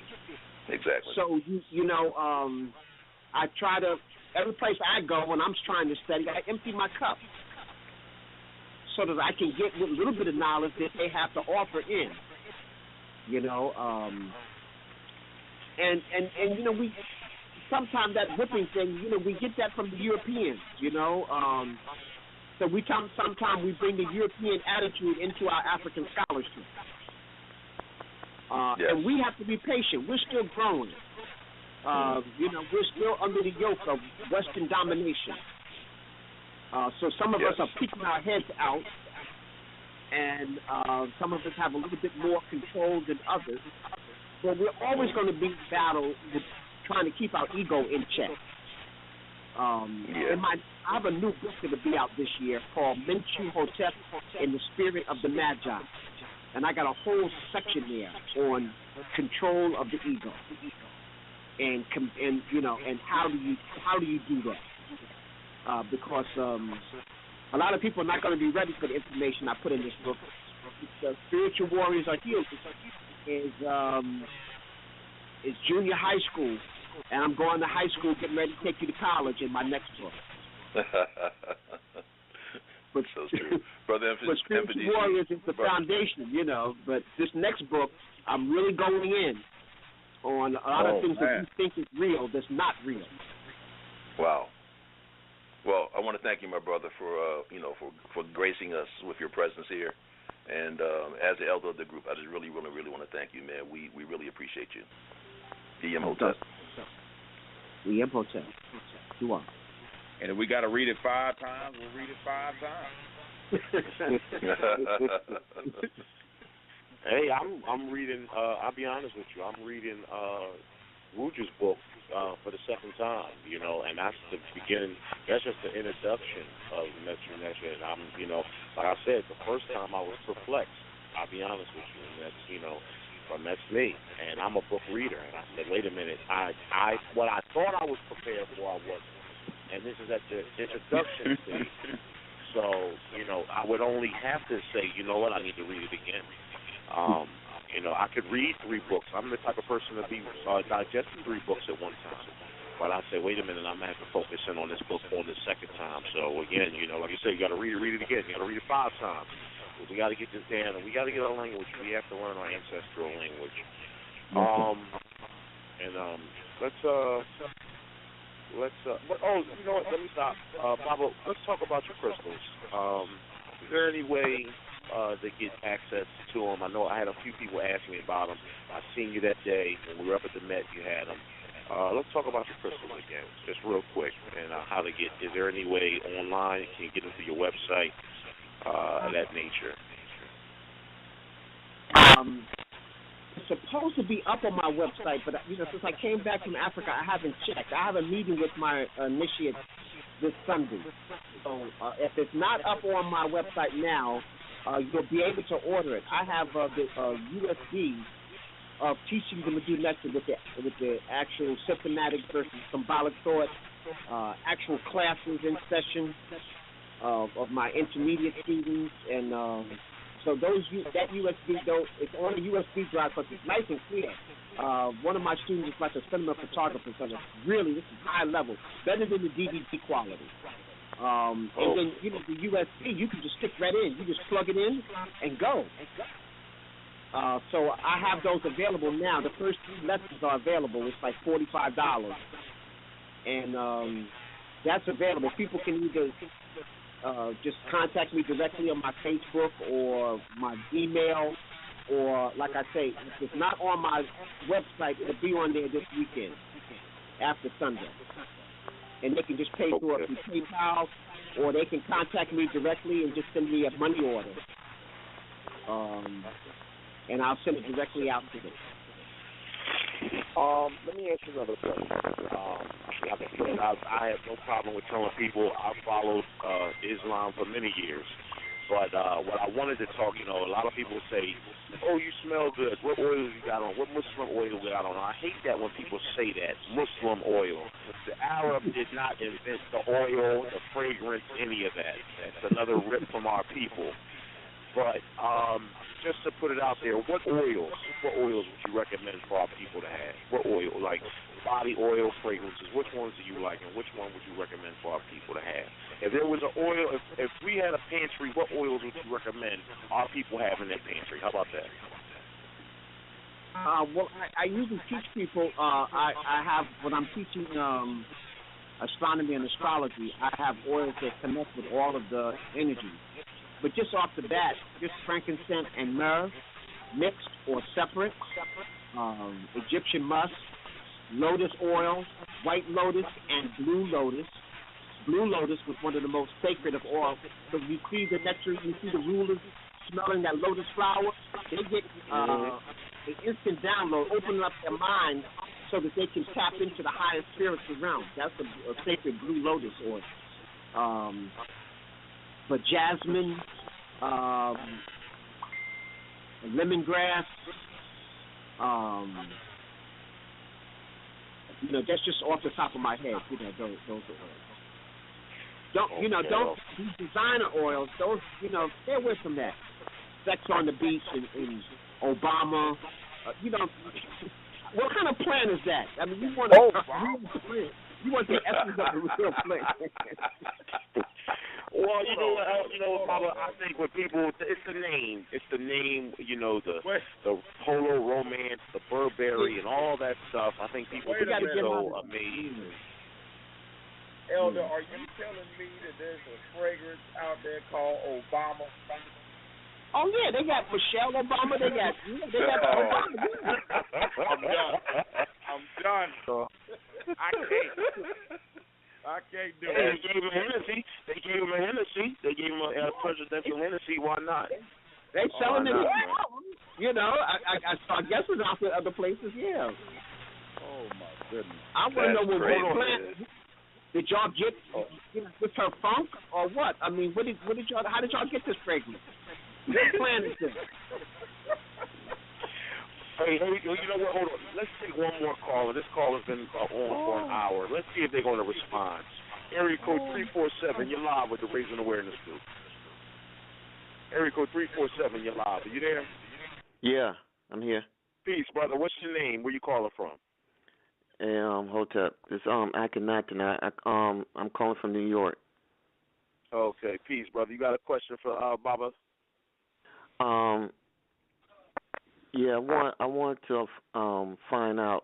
Exactly. So, I try to, every place I go when I'm trying to study, I empty my cup so that I can get a little bit of knowledge that they have to offer in, And we, sometimes that whipping thing, we get that from the Europeans, So sometimes we bring the European attitude into our African scholarship. And we have to be patient. We're still growing. We're still under the yoke of Western domination. So some of us are peeking our heads out, and some of us have a little bit more control than others. But we're always going to be in battle with trying to keep our ego in check. I have a new book that will be out this year called Mdw Ntr in the Spirit of the Magi. And I got a whole section there on control of the ego, and how do you do that? Because a lot of people are not going to be ready for the information I put in this book. The Spiritual Warriors Are Healed is junior high school, and I'm going to high school, getting ready to take you to college in my next book. But, so true. Brother Spiritual Warriors is the foundation, But this next book, I'm really going in on a lot of things that you think is real that's not real. Wow. Well, I want to thank you, my brother, for gracing us with your presence here. And as the elder of the group, I just really, really, really want to thank you, man. We really appreciate you. Ntr. Ntr. You are. And if we got to read it 5 times, we'll read it 5 times. Hey, I'm reading. I'll be honest with you. I'm reading Wuju's book for the second time. And that's the beginning. That's just the introduction of Mdw Ntr. And I'm, like I said, the first time I was perplexed. I'll be honest with you. And that's me. And I'm a book reader. And I said, wait a minute. What I thought I was prepared for, I wasn't. And this is at the introduction stage. So, I would only have to say, you know what, I need to read it again. I could read 3 books. I'm the type of person to be digesting 3 books at one time. But I say, wait a minute, I'm going to have to focus in on this book on the second time. So, again, like you said, you got to read it again. You got to read it 5 times. We got to get this down, and we got to get our language. We have to learn our ancestral language. Let's you know what? Let me stop. Pablo, let's talk about your crystals. Is there any way to get access to them? I know I had a few people ask me about them. I seen you that day when we were up at the Met. You had them. Let's talk about your crystals again, just real quick, and how to get. Is there any way online can you get into your website of that nature? It's supposed to be up on my website, but since I came back from Africa, I haven't checked. I have a meeting with my initiate this Sunday, so if it's not up on my website now, you'll be able to order it. I have the USB of teaching the Mdw Ntr with the actual systematic versus symbolic thought, actual classes in session of my intermediate students, and so that USB though it's on a USB drive because it's nice and clear. One of my students is like a cinema photographer, so this is high level, better than the DVD quality. And then the USB you can just stick right in. You just plug it in and go. So I have those available now. The first 3 lessons are available. It's like $45, and that's available. People can either just contact me directly on my Facebook or my email, or like I say, if it's not on my website, it'll be on there this weekend after Sunday. And they can just pay through PayPal, or they can contact me directly and just send me a money order. And I'll send it directly out to them. Let me ask you another question. Like I said, I have no problem with telling people I followed Islam for many years. But what I wanted to talk, a lot of people say, oh, you smell good. What oil you got on? What Muslim oil you got on? I hate that when people say that, Muslim oil. The Arab did not invent the oil, the fragrance, any of that. That's another rip from our people. But just to put it out there, what oils would you recommend for our people to have? What oil, like body oil, fragrances, which ones do you like, and which one would you recommend for our people to have? If there was an oil, if we had a pantry, what oils would you recommend our people have in their pantry? How about that? Well, I usually teach people, I have, when I'm teaching astronomy and astrology, I have oils that connect with all of the energies. But just off the bat, just frankincense and myrrh, mixed or separate, Egyptian musk, lotus oil, white lotus, and blue lotus. Blue lotus was one of the most sacred of all. So you see the nectar, you see the rulers smelling that lotus flower, they get an instant download, opening up their mind so that they can tap into the higher spiritual realm. That's a sacred blue lotus oil. But jasmine, lemongrass, that's just off the top of my head. Those are oils. Don't these designer oils. Those, stay away from that. Sex on the beach and Obama. What kind of plan is that? I mean, you want a real plan. You want the essence of a real plan. Well, Baba, I think when people, it's the name, the polo romance, the Burberry, and all that stuff. I think people get so amazed. Elder, are you telling me that there's a fragrance out there called Obama? Oh yeah, they got Michelle Obama. They got Obama. I'm done. I can't do it. They gave him a Hennessy. They gave him a presidential Hennessy. Why not? They selling it. I guess it's out to other places. Yeah. Oh my goodness. I want to know what plan. Did y'all get with her funk or what? I mean, how did y'all get this fragrance? What plan is this? Hey, you know what? Hold on. Let's take one more caller. This caller's been on for an hour. Let's see if they're going to respond. Area code 347, you're live with the Raising Awareness Group. Area code 347, you're live. Are you there? Yeah, I'm here. Peace, brother. What's your name? Where you calling from? Hotep. It's Akhenaten. I'm calling from New York. Okay, peace, brother. You got a question for Baba? Yeah, I want to find out.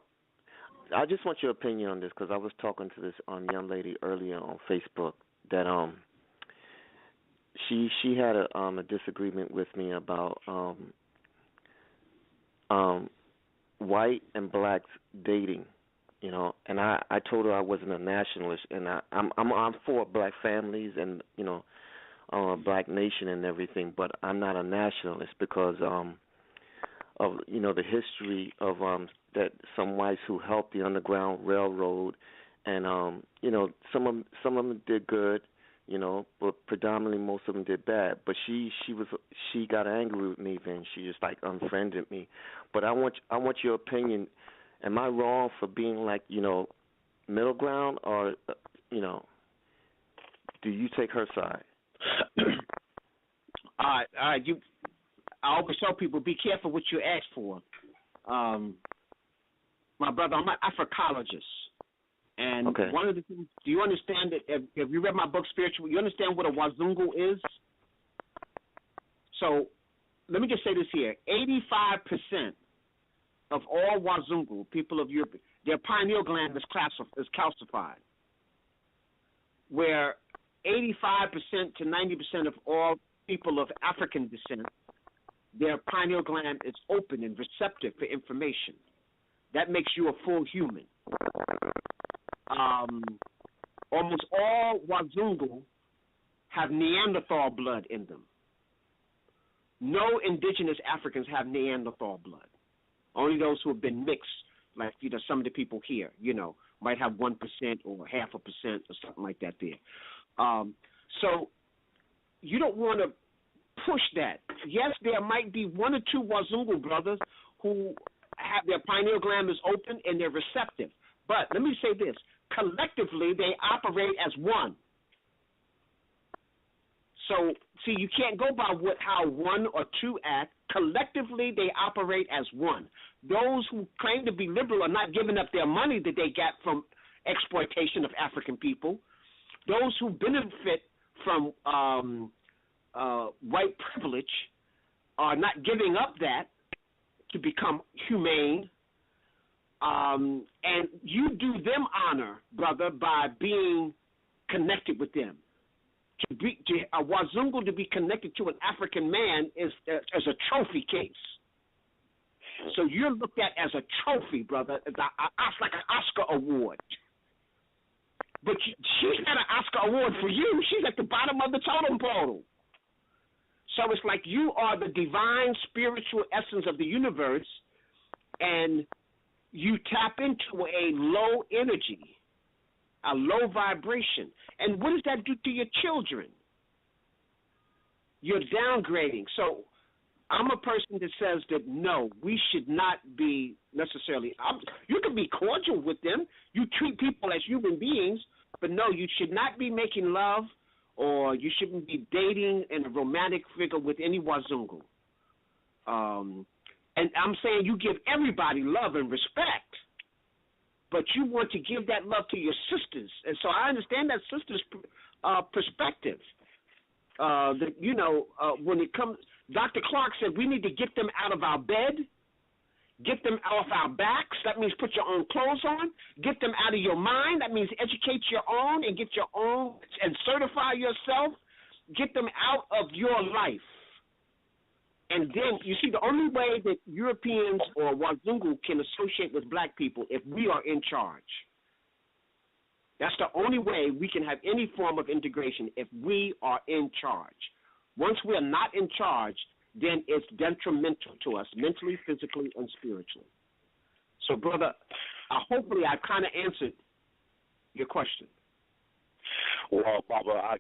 I just want your opinion on this because I was talking to this young lady earlier on Facebook that she had a disagreement with me about white and blacks dating you know. And I told her I wasn't a nationalist, and I'm for black families and, you know, black nation and everything, but I'm not a nationalist because of, you know, the history of that some whites who helped the Underground Railroad, and you know, some of them did good, you know, but predominantly most of them did bad. But she got angry with me, and she just like unfriended me. But I want your opinion. Am I wrong for being like, you know, middle ground, or you know, do you take her side? All right. I always tell people, be careful what you ask for. My brother, I'm an Africologist. And one of the things, do you understand that, if you read my book, Spiritual, you understand what a Wazungu is? So let me just say this here. 85% of all Wazungu, people of Europe, their pineal gland is calcified, where 85% to 90% of all people of African descent, their pineal gland is open and receptive for information. That makes you a full human. Almost all Wazungu have Neanderthal blood in them. No indigenous Africans have Neanderthal blood. Only those who have been mixed, like, you know, some of the people here, you know, might have 1% or 0.5% or something like that there. So you don't want to push that. Yes, there might be 1 or 2 Wazungu brothers who have their pineal gland is open and they're receptive. But let me say this. Collectively, they operate as one. So, see, you can't go by how 1 or 2 act. Collectively, they operate as one. Those who claim to be liberal are not giving up their money that they get from exploitation of African people. Those who benefit from white privilege are not giving up that to become humane. And you do them honor, brother, by being connected with them. A Wazungu to be connected to an African man is a trophy case. So you're looked at as a trophy, brother, as like an Oscar award. But she's not an Oscar award for you. She's at the bottom of the totem pole. So it's like you are the divine spiritual essence of the universe, and you tap into a low energy, a low vibration. And what does that do to your children? You're downgrading. So I'm a person that says that, no, we should not be necessarily, you can be cordial with them. You treat people as human beings, but no, you should not be making love, or you shouldn't be dating in a romantic figure with any Wazungu. And I'm saying you give everybody love and respect, but you want to give that love to your sisters. And so I understand that sister's perspective. That, you know, when it comes, Dr. Clark said we need to get them out of our bed, get them off our backs. That means put your own clothes on. Get them out of your mind. That means educate your own and get your own and certify yourself. Get them out of your life. And then, you see, the only way that Europeans or Wazungu can associate with black people if we are in charge. That's the only way we can have any form of integration, if we are in charge. Once we are not in charge, then it's detrimental to us mentally, physically, and spiritually. So, brother, hopefully I kind of answered your question. Well, Baba,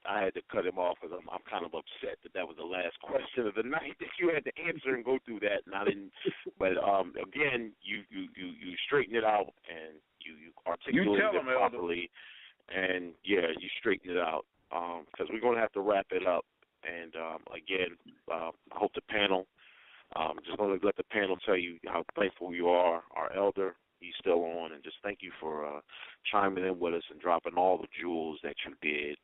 I had to cut him off because I'm kind of upset that was the last question of the night that you had to answer and go through that, and I didn't. But again, you straightened it out and you articulated it properly, and yeah, you straightened it out because we're going to have to wrap it up. And again, I hope the panel. Just going to let the panel tell you how thankful you are, our elder. He's still on, and just thank you for chiming in with us and dropping all the jewels that you did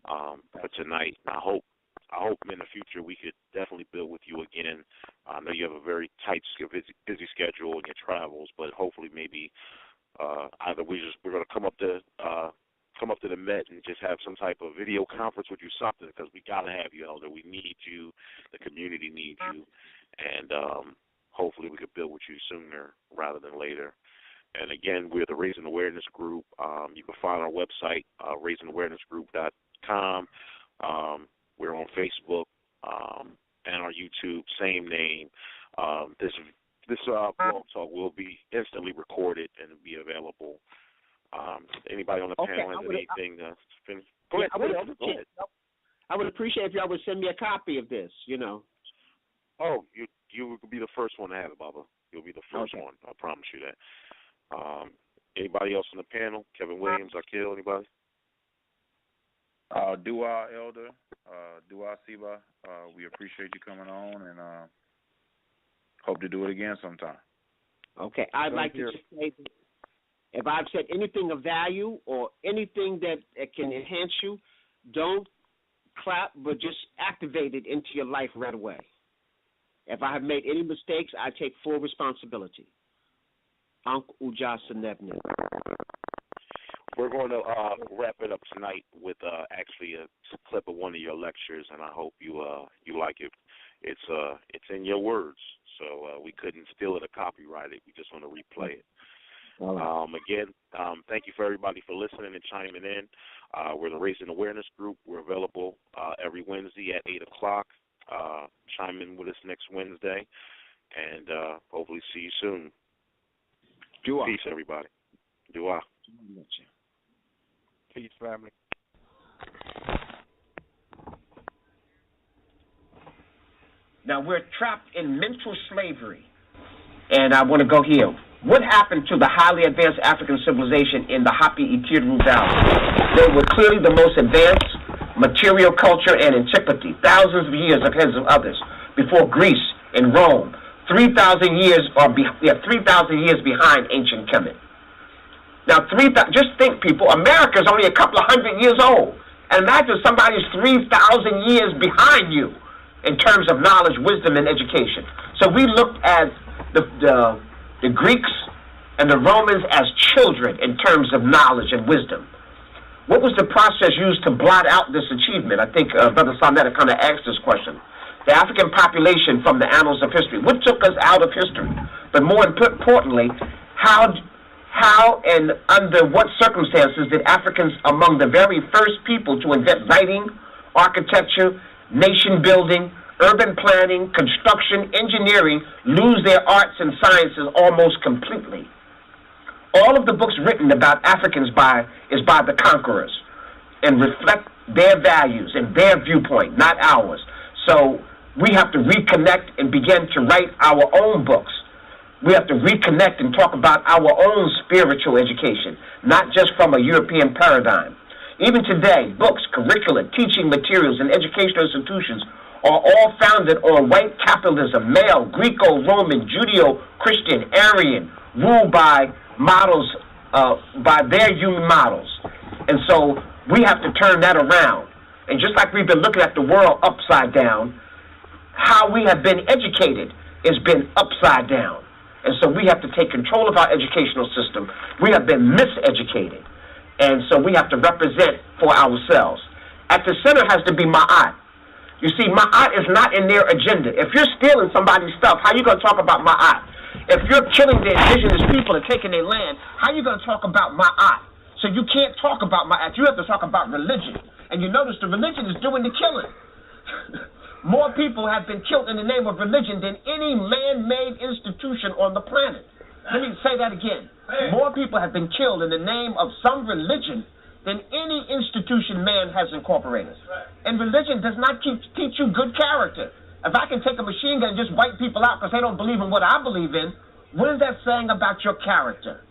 for tonight. And I hope in the future we could definitely build with you again. I know you have a very tight, busy schedule in your travels, but hopefully maybe either we're going to come up to the Met and just have some type of video conference with you, something, because we got to have you, elder. We need you. The community needs you, and hopefully we could build with you sooner rather than later. And again, we're the Raising Awareness Group. You can find our website, raisingawarenessgroup.com. We're on Facebook and our YouTube, same name. This blog talk will be instantly recorded and be available. Anybody on the panel has anything to finish? Go ahead. I would appreciate if y'all would send me a copy of this, you know. Oh, you will be the first one to have it, Bubba. You'll be the first one. I promise you that. Anybody else on the panel? Kevin Williams, Akil, anybody? Dua Elder, Dua Seba, we appreciate you coming on and hope to do it again sometime. Okay, I'd like to just say that if I've said anything of value or anything that can enhance you, don't clap, but just activate it into your life right away. If I have made any mistakes, I take full responsibility. We're going to wrap it up tonight with actually a clip of one of your lectures, and I hope you like it. It's in your words, so we couldn't steal it or copyright it. We just want to replay it. Again, thank you for everybody for listening and chiming in. We're the Raising Awareness Group. We're available every Wednesday at 8 o'clock. Chime in with us next Wednesday, and hopefully see you soon. Dua. Peace, everybody. Dua. Peace, family. Now, we're trapped in mental slavery, and I want to go here. What happened to the highly advanced African civilization in the Htp Valley? They were clearly the most advanced material culture and antiquity, thousands of years ahead of others, before Greece and Rome. 3,000 years behind ancient Kemet. Now, just think, people, America is only a couple of hundred years old. And imagine somebody's 3,000 years behind you in terms of knowledge, wisdom, and education. So we looked at the Greeks and the Romans as children in terms of knowledge and wisdom. What was the process used to blot out this achievement? I think Brother Sonetta kind of asked this question. The African population from the annals of history. What took us out of history? But more importantly, how and under what circumstances did Africans, among the very first people to invent writing, architecture, nation building, urban planning, construction, engineering, lose their arts and sciences almost completely? All of the books written about Africans is by the conquerors and reflect their values and their viewpoint, not ours. So we have to reconnect and begin to write our own books. We have to reconnect and talk about our own spiritual education, not just from a European paradigm. Even today, books, curricula, teaching materials, and educational institutions are all founded on white capitalism, male, Greco-Roman, Judeo-Christian, Aryan, ruled by models, by their human models. And so we have to turn that around. And just like we've been looking at the world upside down, how we have been educated has been upside down. And so we have to take control of our educational system. We have been miseducated. And so we have to represent for ourselves. At the center has to be Ma'at. You see, Ma'at is not in their agenda. If you're stealing somebody's stuff, how are you going to talk about Ma'at? If you're killing the indigenous people and taking their land, how are you going to talk about Ma'at? So you can't talk about Ma'at. You have to talk about religion. And you notice the religion is doing the killing. More people have been killed in the name of religion than any man-made institution on the planet. Let me say that again. More people have been killed in the name of some religion than any institution man has incorporated. And religion does not teach you good character. If I can take a machine gun and just wipe people out because they don't believe in what I believe in, what is that saying about your character?